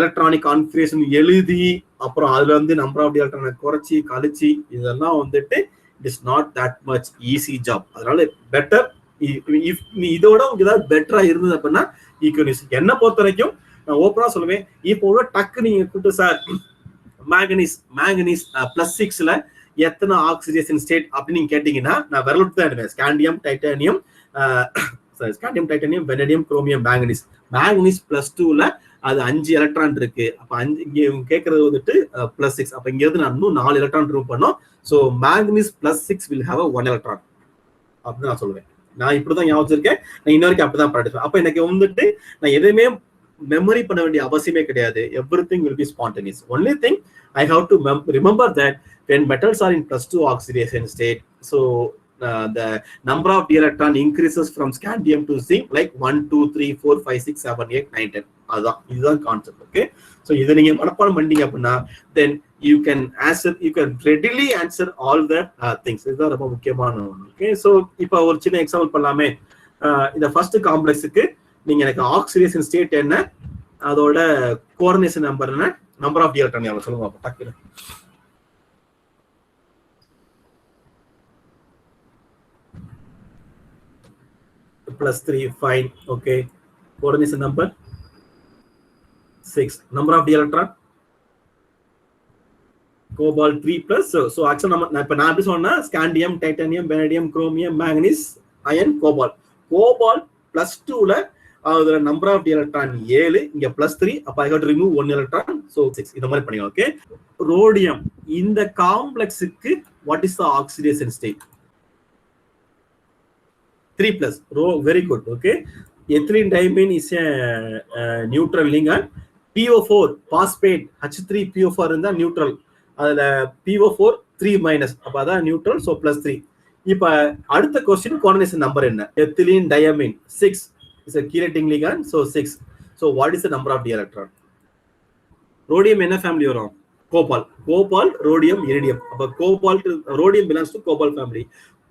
எலக்ட்ரானிக் கான்ஃபிகரேஷன் எழுதி அப்புறம் அதுல வந்து நம்பர் ஆஃப் டி எலக்ட்ரானை குறைச்சி கழிச்சு இதெல்லாம் வந்துட்டு it is not that much easy job. அதனால பெட்டர் நீ இதோட உங்களுக்கு ஏதாவது பெட்டரா இருந்தது அப்படின்னா ஈக்குவனிஸ். என்ன பொறுத்த வரைக்கும் நான் ஓப்பனா சொல்லுவேன், இப்போ டக்கு நீங்க கூப்பிட்டு சார் மேங்கனீஸ் +6ல எத்தனை ஆக்சிடேஷன் ஸ்டேட் அப்படின்னு நீங்க கேட்டீங்கன்னா நான் விரல் தான் எடுப்பேன். Scandium, titanium, vanadium, chromium, manganese +2ல அது 5 எலக்ட்ரான் இருக்கு. அப்ப 5 இங்க கேட்கறது வந்துட்டு +6. அப்ப இங்க இருந்து நான் இன்னும் 4 எலக்ட்ரான் ரிமூவ் பண்ணோம். So manganese +6 will have a 1 electron அப்படின்னு நான் சொல்லுவேன். நான் இப்படிதான் ஞாபகம் வச்சிருக்கேன். நான் இன்ன வரைக்கும் அப்படிதான் படிப்பேன். அப்ப எனக்கு வந்துட்டு நான் எதுவுமே மெமரி பண்ண வேண்டிய அவசியமே கிடையாது. everything will be spontaneous. Only thing I have to remember that when metals are in +2 oxidation state, so the number of d electron increases from scandium to zinc like 1 2 3 4 5 6 7 8 9 10. இதுதான் கான்செப்ட். ஓகே, ஸோ இதை நீங்க மனப்பாடம் பண்ணீங்க அப்படின்னா then you can readily answer all the things. இதுதான் ரொம்ப முக்கியமான ஒன்று. ஓகே, ஸோ இப்போ ஒரு சின்ன எக்ஸாம்பிள் பண்ணலாமே. இந்த ஃபர்ஸ்ட் காம்ப்ளெக்ஸுக்கு நீங்க எனக்கு ஆக்சிடேஷன் ஸ்டேட் என்ன, அதோட கோஆர்டினேஷன் நம்பர் என்ன, நம்பர் ஆஃப் டி எலக்ட்ரான் எவ்வளவு சொல்லுங்க அப்ப டக்குனு. +3 fine. Okay, coordination number 6. Number of d electron cobalt 3 plus. So actually நான் இப்ப நான் எப்படி சொன்னா scandium, titanium, vanadium, chromium, manganese, iron, cobalt +2ல அதோட நம்பர் ஆஃப் டி எலக்ட்ரான் 7, இங்க +3. அப்ப I got to remove 1 electron, so 6. இந்த மாதிரி பண்ணிங்க. ஓகே, ரோடியம் இந்த காம்ப்ளெக்ஸுக்கு what is the oxidation state? 3+. Very good. Okay, ethylene diamine is a neutral ligand. PO4 phosphate H3PO4 இருந்தா neutral. அதுல PO4 3- அப்ப அதான் நியூட்ரல். சோ +3. இப்ப அடுத்த क्वेश्चन கோஆர்டினேஷன் நம்பர் என்ன? ethylene diamine 6 is a chelating ligand, so 6. So what is the number of d electron? Rhodium என்ன family வரும்? Cobalt, rhodium, iridium. அப்ப cobalt, rhodium belongs to cobalt family.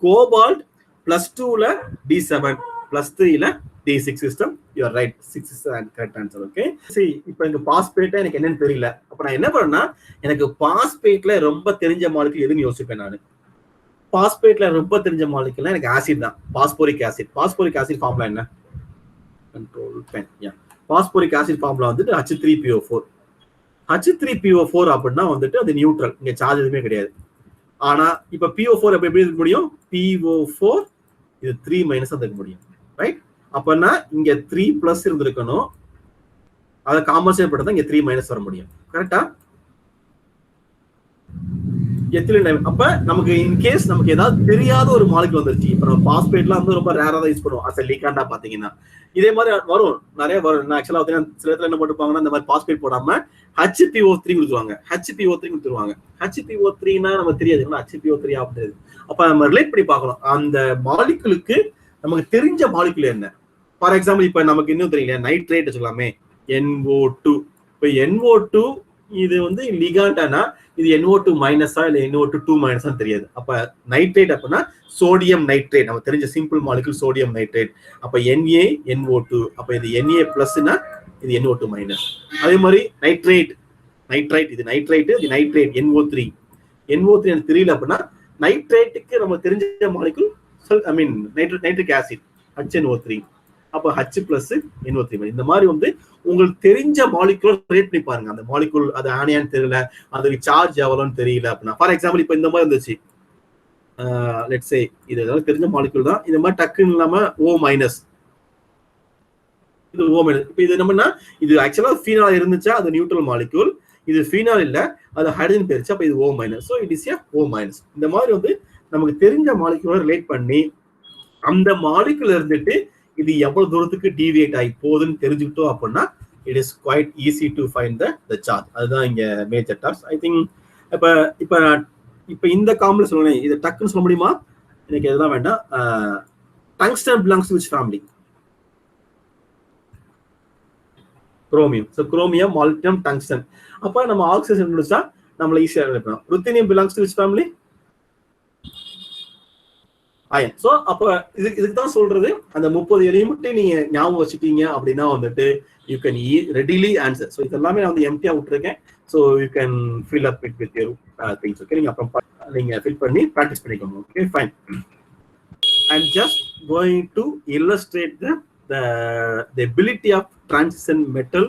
Cobalt +2ல D7, +3ல D6 system. You are right, 6 is the correct answer. Okay, see இப்போ இங்க phosphate எனக்கு என்னன்னு தெரியல. அப்ப நான் என்ன பண்ணேன்னா எனக்கு பாஸ்பேட்ல ரொம்ப தெரிஞ்ச மாலிக்யூல் எதுன்னு யோசிப்பேன். நான் பாஸ்பேட்ல ரொம்ப தெரிஞ்ச மாலிக்யூல் எனக்கு ஆசிட் தான், phosphoric acid. Phosphoric acid formula என்ன? Control pen. Phosphoric acid formula வந்துட்டு H3PO4. H3PO4 அப்படின்னா வந்துட்டு அது நியூட்ரல், இங்க சார்ஜ் எதுவுமே கிடையாது. ஆனா இப்ப PO4 எப்படி இருக்க முடியும்? PO4 இது 3- இருக்க முடியும், ரைட்? அப்பனா இங்க 3+ இருந்திருக்கணும், அதை காம்பன்சேட் பண்ணா இங்க 3- வர முடியும். கரெக்டா? அப்ப நமக்கு இன் கேஸ் நமக்கு ஏதாவது தெரியாத ஒரு மாலிக்யூல் வந்துருச்சு. இப்ப நம்ம பாஸ்பேட்லாம் வந்து ரொம்ப ரேரா தான் யூஸ் பண்ணுவோம் அஸ் லீகாண்டா பாத்தீங்கன்னா. இதே மாதிரி வரும், நிறைய வரும். ஆக்சுவலா சில இடத்துல என்ன போட்டுப்பாங்கன்னா இந்த மாதிரி பாஸ்பேட் போடாம HPO3 கொடுத்துருவாங்க. HPO3னா நமக்கு தெரியாது HPO3 ஆகுது. அப்ப நம்ம ரிலேட் பண்ணி பார்க்கணும் அந்த மாலிக்யூலுக்கு நமக்கு தெரிஞ்ச மாலிக்யூல் என்ன. ஃபார் எக்ஸாம்பிள் இப்ப நமக்கு இன்னும் தெரியல நைட்ரேட் வச்சுக்கலாமே, NO2. இப்ப NO2 இது வந்து லிகாண்டானா இது NO2- இல்ல NO2 தெரியாது. அப்ப நைட்ரேட் அப்படின்னா சோடியம் நைட்ரேட், நம்ம தெரிஞ்ச சிம்பிள் மாலிக்யூல் சோடியம் நைட்ரேட். அப்ப NaNO2, அப்ப இது Na+னா இது NO2-. அதே மாதிரி நைட்ரேட் நைட்ரைட், இது நைட்ரைட், இது நைட்ரேட் NO3. NO3 எனக்கு தெரியல அப்படின்னா நைட்ரேட்டுக்கு நம்ம தெரிஞ்ச மாலிகுல் ஐ மீன் நைட்ரிக் ஆசிட் HNO3. அப்போ H பிளஸ் NO3. இந்த மாதிரி வந்து உங்களுக்கு தெரிஞ்ச மாலிகுல் ரேட் பண்ணி பாருங்க. அந்த மாலிகுல் அது ஆனியான்னு தெரியல, அதுக்கு சார்ஜ் எவ்வளோன்னு தெரியல அப்படின்னா, ஃபார் எக்ஸாம்பிள் இப்போ இந்த மாதிரி இருந்துச்சு, லெட்ஸ் சே இது ஏதாவது தெரிஞ்ச மாலிகுல் தான், இந்த மாதிரி டக்குன்னு இல்லாம O-, இது O-. இப்போ இது என்னன்னா இது ஆக்சுவலா ஃபீனால் இருந்துச்சா அது நியூட்ரல் மாலிகுல், இது ஃபீனால் இல்ல அது ஹைட்ரஜன் போயிருச்சு, அப்ப இது O-. So it is O-. இந்த மாதிரி வந்து நமக்கு தெரிஞ்ச மாலிகுலோட ரிலேட் பண்ணி அந்த மாலிகுல் இருந்துட்டு இது எவ்வளவு தூரத்துக்கு டீவியேட் ஆகி போகுதுன்னு தெரிஞ்சுக்கிட்டோம் அப்படின்னா it is quite easy to find the charge. அதுதான் இங்க மேஜர் டாஸ்க். ஐ திங்க் இப்ப இந்த காம்ப்ளெக்ஸ் சொல்லணும், இதை டக்குன்னு சொல்ல முடியுமா? எனக்கு எதுதான் வேண்டாம். Tungsten belongs to which family? Chromium. So chromium, molybdenum, tungsten. அப்ப நம்ம ஆக்சிஜன் முடிச்சா நம்மள ஈஸியாக இருக்கலாம். Ruthenium belongs to which family? Iron. So அப்ப இதுக்கு தான் சொல்றது, அந்த 30 எலிமெண்ட் நீங்க ஞாபகம் வச்சுட்டீங்க அப்படின்னா வந்துட்டு you can readily answer. So இதெல்லாமே நான் வந்து எம்டியா விட்டுருக்கேன். So you can fill up it with your things. Okay, நீங்க அப்புறம் நீங்க ஃபில் பண்ணி ப்ராக்டிஸ் பண்ணிக்கோங்க. Okay, fine. I'm just going to illustrate the ability of transition metal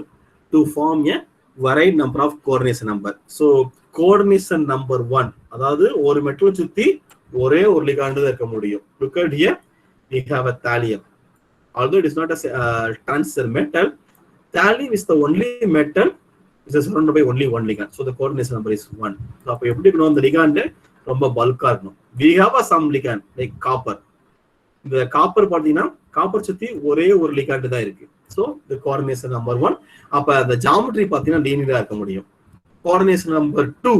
to form a varied number of coordination number. So coordination number 1, அதாவது ஒரு metal சுத்தி ஒரே ஒரு லிகாண்ட் தான் இருக்க முடியும். Look at here, we have a thallium. Although it is not a transition metal, thallium is the only metal which is surrounded by only one ligand. So the coordination number is 1. So அப்ப எப்படி இருக்கணும், அந்த ligand ரொம்ப பல்கா இருக்கணும். We have some ligand like copper. இந்த copper பாத்தீங்கன்னா copper சுத்தி ஒரே ஒரு லிகாண்ட் தான் இருக்கு. ஸோ இந்த கோஆர்டினேஷன் நம்பர் 1. அப்ப அந்த ஜாமெட்ரி பாத்தீங்கன்னா லீனியரா இருக்க முடியும். கோஆர்டினேஷன் நம்பர் 2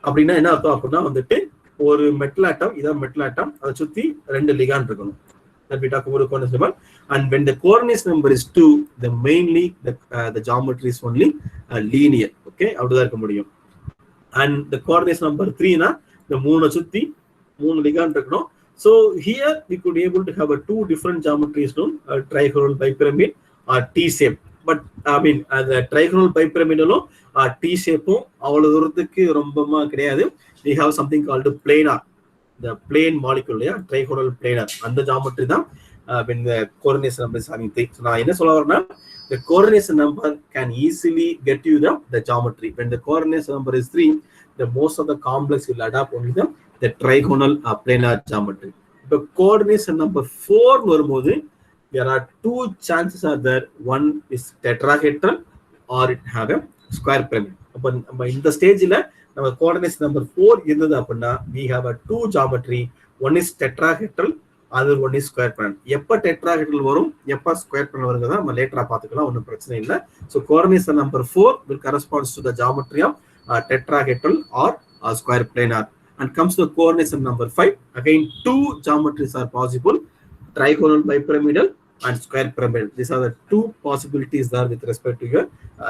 அப்படின்னா என்ன அர்த்தம் அப்படின்னா வந்துட்டு ஒரு மெட்டல் ஆட்டம், இதான் மெட்டல் ஆட்டம், அதை சுத்தி 2 லிகாண்ட் இருக்கணும். That we talk about coordination number. And when the coordination number is 2, the mainly the geometry is only linear. Okay, அப்படிதான் இருக்க முடியும். And the coordination number 3 னா இந்த 3 சுத்தி 3 லிகாண்ட் இருக்கணும். So here we could able to have a 2 different geometries known trigonal bipyramid or T shape. But I mean the trigonal bipyramid alone T shape அவ்வளவு தூரத்துக்கு ரொம்பமா கிடையாது. We have something called planar, the plane molecule, yeah, trigonal planar. அந்த geometry தான் when the coordination number is having 3. So நான் என்ன சொல்ல வரேன்னா, the coordination number can easily get you the geometry. When the coordination number is 3, the most of the complex will adopt only the trigonal planar geometry. The coordination number 4 வரும்போது there are 2 chances are there. One is tetrahedral or it have a square pyramid. அப்ப நம்ம இந்த ஸ்டேஜ்ல நம்ம coordination number 4 இருந்தது அப்படின்னா we have a 2 geometry. One is tetrahedral, other one is square pyramid. எப்ப tetrahedral வரும், எப்ப square pyramid வரும்ங்கறத நம்ம லேட்டரா பாத்துக்கலாம், ஒண்ணும் பிரச்சனை இல்ல. So coordination number 4 will corresponds to the geometry of tetrahedral or square planar. And comes to coordination number 5, again 2 geometries are possible, trigonal bipyramidal and square pyramidal. These are the 2 possibilities there with respect to your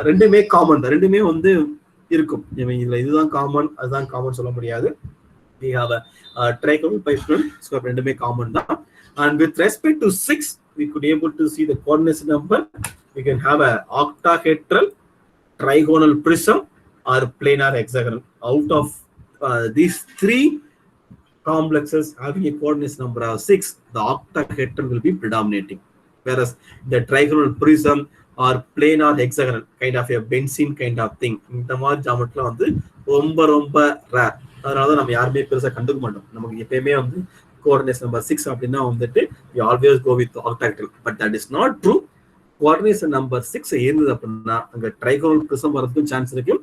ரெண்டுமே common தான், ரெண்டுமே வந்து இருக்கும். இதுல இதுதான் common அதுதான் common சொல்ல முடியாது. We have a trigonal bipyramidal, square ரெண்டுமே காமன் தான். And with respect to 6, we could able to see the coordination number. We can have a octahedral, trigonal prism or planar hexagonal. Out of these 3 complexes having a coordination number of 6, the octahedral will be predominating, whereas the trigonal prism or planar hexagonal, kind of a benzene kind of thing, இந்த மாதிரி ஜாமெட்ரில வந்து ரொம்ப ரொம்ப rare. அதனால தான் நம்ம யாருமே பெருசா கண்டுக்க மாட்டோம். நமக்கு எப்பயுமே வந்து coordination number 6 அப்படின்னா வந்துட்டு we always go with octahedral, but that is not true. coordination number 6 இருந்தது அப்படின்னா அங்க trigonal prism வரதுக்கும் சான்ஸ் இருக்கு,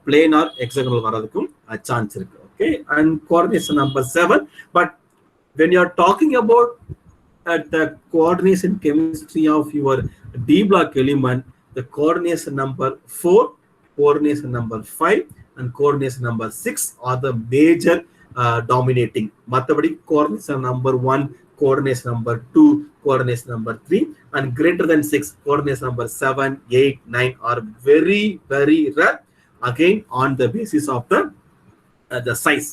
planar hexagonal வரதுக்கும் சான்ஸ் இருக்கு. Okay, and coordination number 7. But when you are talking about the coordination chemistry of your D block element, the coordination number 4, coordination number 5 and coordination number 6 are the major dominating. Mathematics coordination number 1, coordination number 2, coordination number 3 and greater than 6, coordination number 7, 8, 9 are very very rare, again on the basis of the size.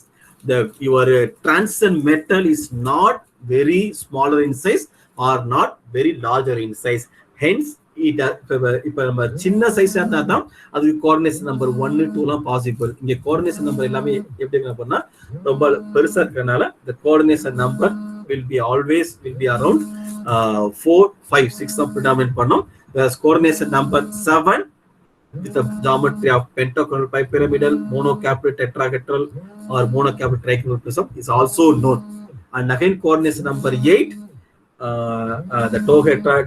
Your transition metal is not very smaller in size or not very larger in size, hence இப்ப நம்ம சின்ன சைஸா இருந்தா தான் அது coordination number 1 2 எல்லாம் possible. இங்க coordination number எல்லாமே எப்படி அப்படின்னா ரொம்ப பெருசா இருக்கறனால the coordination number will be around 4 5 6 தான் predominate பண்ணும். Whereas coordination number 7 with the geometry of pentagonal bipyramidal, monocapital tetrahedral or monocapital trigonal prism is also known. And again coordination number 8, the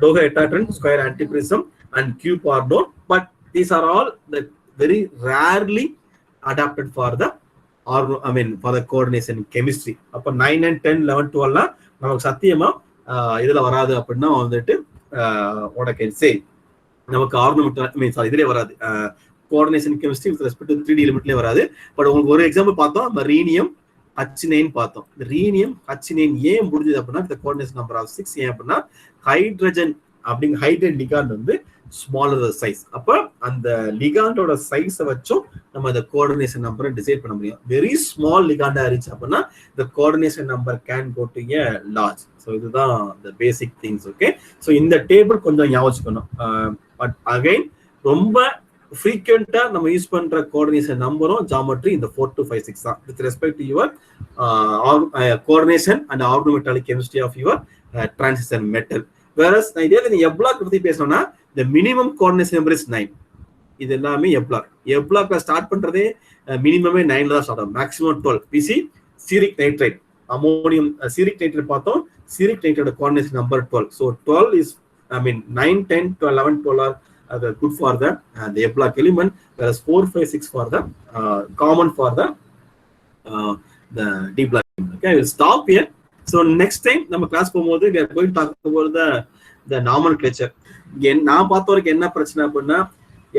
dodecahedron, square antiprism and cube are known, but these are all the very rarely adapted for the for the coordination chemistry. அப்ப 9 and 10 11 12 நமக்கு சத்தியமா இதுல வராது அப்படின்னா வந்துட்டு what I can say நமக்கு ornamental இதுலயே வராது, coordination chemistry with respect to 3D எலிமெண்ட்லயே வராது. பட் உங்களுக்கு ஒரு எக்ஸாம்பிள் பார்த்தோம், நம்ம ரீனியம் H9 பார்த்தோம். இந்த ரீனியம் H9 ஏன் முடிஞ்சது அப்படின்னா இந்த கோஆர்டினேஷன் நம்பர் ஆஃப் 6 ஏன் அப்படின்னா ஹைட்ரஜன் அப்படிங்கிற ஹைட்ரஜன் லிகாண்ட் வந்து ஸ்மாலர் சைஸ். அப்ப அந்த லிகாண்டோட சைஸை வச்சும் நம்ம இந்த கோஆர்டினேஷன் நம்பரை டிசைட் பண்ண முடியும். வெரி ஸ்மால் லிகாண்டா இருந்துச்சு அப்படின்னா இந்த coordination number can go to a large. So இதுதான் the basic things. Okay, so இந்த டேபிள் கொஞ்சம் ஞாபகம் வச்சுக்கணும். பட் அகைன் ரொம்ப ஃப்ரீக்வெண்டா நம்ம யூஸ் பண்ற கோஆர்டினேஷன் நம்பரும் ஜியோமெட்ரி இந்த 4 to 5 6 தான் with respect to your coordination and organometallic chemistry of your transition metal. Whereas நான் இதே நீ எப்ளாக் பத்தி பேசணும்னா the minimum coordination number is 9. இது எல்லாமே எப்ளாக்ல ஸ்டார்ட் பண்றதே மினிமமே 9ல தான் ஸ்டார்ட் ஆகும், மேக்ஸிமம் 12. பிசி ceric nitrite, ammonium ceric nitrite பார்த்தோம், ceric nitrite coordination number 12. So 12 is 9 10 11 12 are good for the f block element, whereas 4 5 6 for the common for the D block. Okay, I will stop here. So next time நம்ம class போகும்போது we are going to talk about the nomenclature. நான் பார்த்த வரைக்கும் என்ன பிரச்சனை அப்படின்னா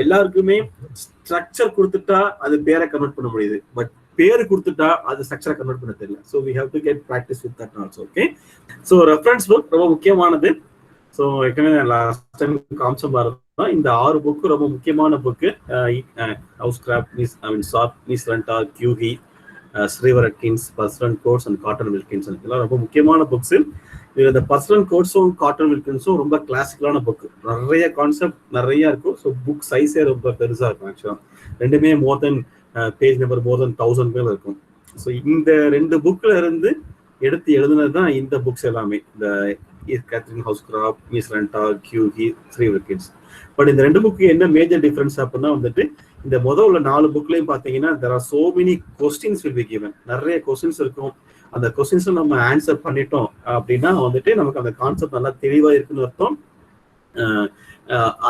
எல்லாருக்குமே structure கொடுத்துட்டா அது பேரை கன்வெர்ட் பண்ண முடியுது, பட் பேரு கொடுத்துட்டா அது ஸ்ட்ரக்சரை கன்வெர்ட் பண்ண தெரியல. So we have to get practice with that also. Okay, so reference book ரொம்ப முக்கியமானது. ஸோ ஏற்கனவே லாஸ்ட் டைம் காமிச்ச மாதிரி தான் இந்த 6 புக்கு ரொம்ப முக்கியமான book. Housecroft, Sharpe, Miessler and, Huheey, Shriver Atkins, Purcell Kotz and Cotton Wilkins இதெல்லாம் ரொம்ப முக்கியமான புக்ஸ். இதுல இந்த பர்சனல் கோட்ஸும் காட்டன் வில்கின்ஸும் ரொம்ப கிளாசிக்கலான புக், நிறைய கான்செப்ட் நிறைய இருக்கும். ஸோ புக் சைஸே ரொம்ப பெருசா இருக்கும். ஆக்சுவலா ரெண்டுமே மோர் தென் பேஜ் நம்பர் மோர் தென் 1000 மேல இருக்கும். ஸோ இந்த 2 புக்ல இருந்து எடுத்து எழுதுனது தான் இந்த புக்ஸ் எல்லாமே, இந்த கேத்ரின் ஹவுஸ்கிராஃப்ட், மீஸ்லண்டா, கியூஹி, ஸ்ரீவர் கிட்ஸ். பட் இந்த 2 புக்கு என்ன மேஜர் டிஃபரன்ஸ் அப்படின்னா வந்துட்டு இந்த முதல்ல 4 புக்லயும் பாத்தீங்கன்னா there are so many questions will be given. நிறைய கொஸ்டின்ஸ் இருக்கும். அந்த கொஸ்டின்ஸ் நம்ம ஆன்சர் பண்ணிட்டோம் அப்படின்னா வந்துட்டு நமக்கு அந்த கான்செப்ட் நல்லா தெளிவா இருக்குன்னு அர்த்தம்.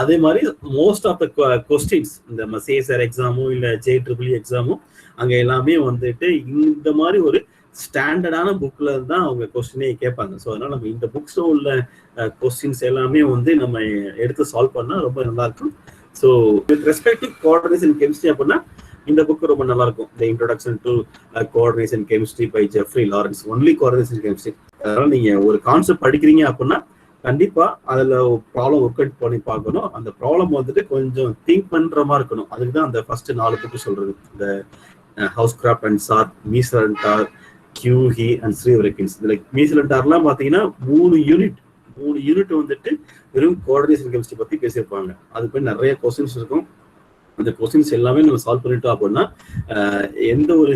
அதே மாதிரி மோஸ்ட் ஆஃப் த கொஸ்டின்ஸ் இந்த CSR எக்ஸாமும் இல்ல JEEE எக்ஸாமும் அங்க எல்லாமே வந்துட்டு இந்த மாதிரி ஒரு ஸ்டாண்டர்டான புக்ல தான் அவங்க கொஸ்டினே கேட்பாங்க. ஸோ அதனால நம்ம இந்த புக்ஸ்ல உள்ள கொஸ்டின்ஸ் எல்லாமே வந்து நம்ம எடுத்து சால்வ் பண்ணா ரொம்ப நல்லா இருக்கும். So with respect to coordination chemistry அப்படின்னா இந்த புக் ரொம்ப நல்லா இருக்கும். The introduction to coordination chemistry by Geoffrey Lawrence, only coordination chemistry. அதனால நீங்க ஒரு கான்செப்ட் படிக்கிறீங்க அப்படின்னா கண்டிப்பா அதுல ப்ராப்ளம் ஒர்க் அவுட் பண்ணி பார்க்கணும். அந்த ப்ராப்ளம் வந்துட்டு கொஞ்சம் திங்க் பண்ற மாதிரி இருக்கணும். அதுக்கு தான் அந்த ஃபர்ஸ்ட் 4 புக்கு சொல்றது. இந்த Housecroft and Sharpe, Miessler and Tarr, Huheey and Shriver Atkins. இதுல மீஸ்லண்டார்லாம் பாத்தீங்கன்னா 3 யூனிட் வந்துட்டு வெறும் கோஆர்டினேஷன் கெமிஸ்ட்ரி பத்தி பேசியிருப்பாங்க. அது போய் நிறைய கொஸ்டின்ஸ் இருக்கும். அந்த கொஸ்டின்ஸ் எல்லாமே நம்ம சால்வ் பண்ணிட்டோம் அப்படின்னா எந்த ஒரு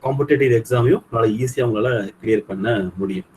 காம்படிட்டிவ் எக்ஸாமையும் ஈஸியா உங்களால கிளியர் பண்ண முடியும்.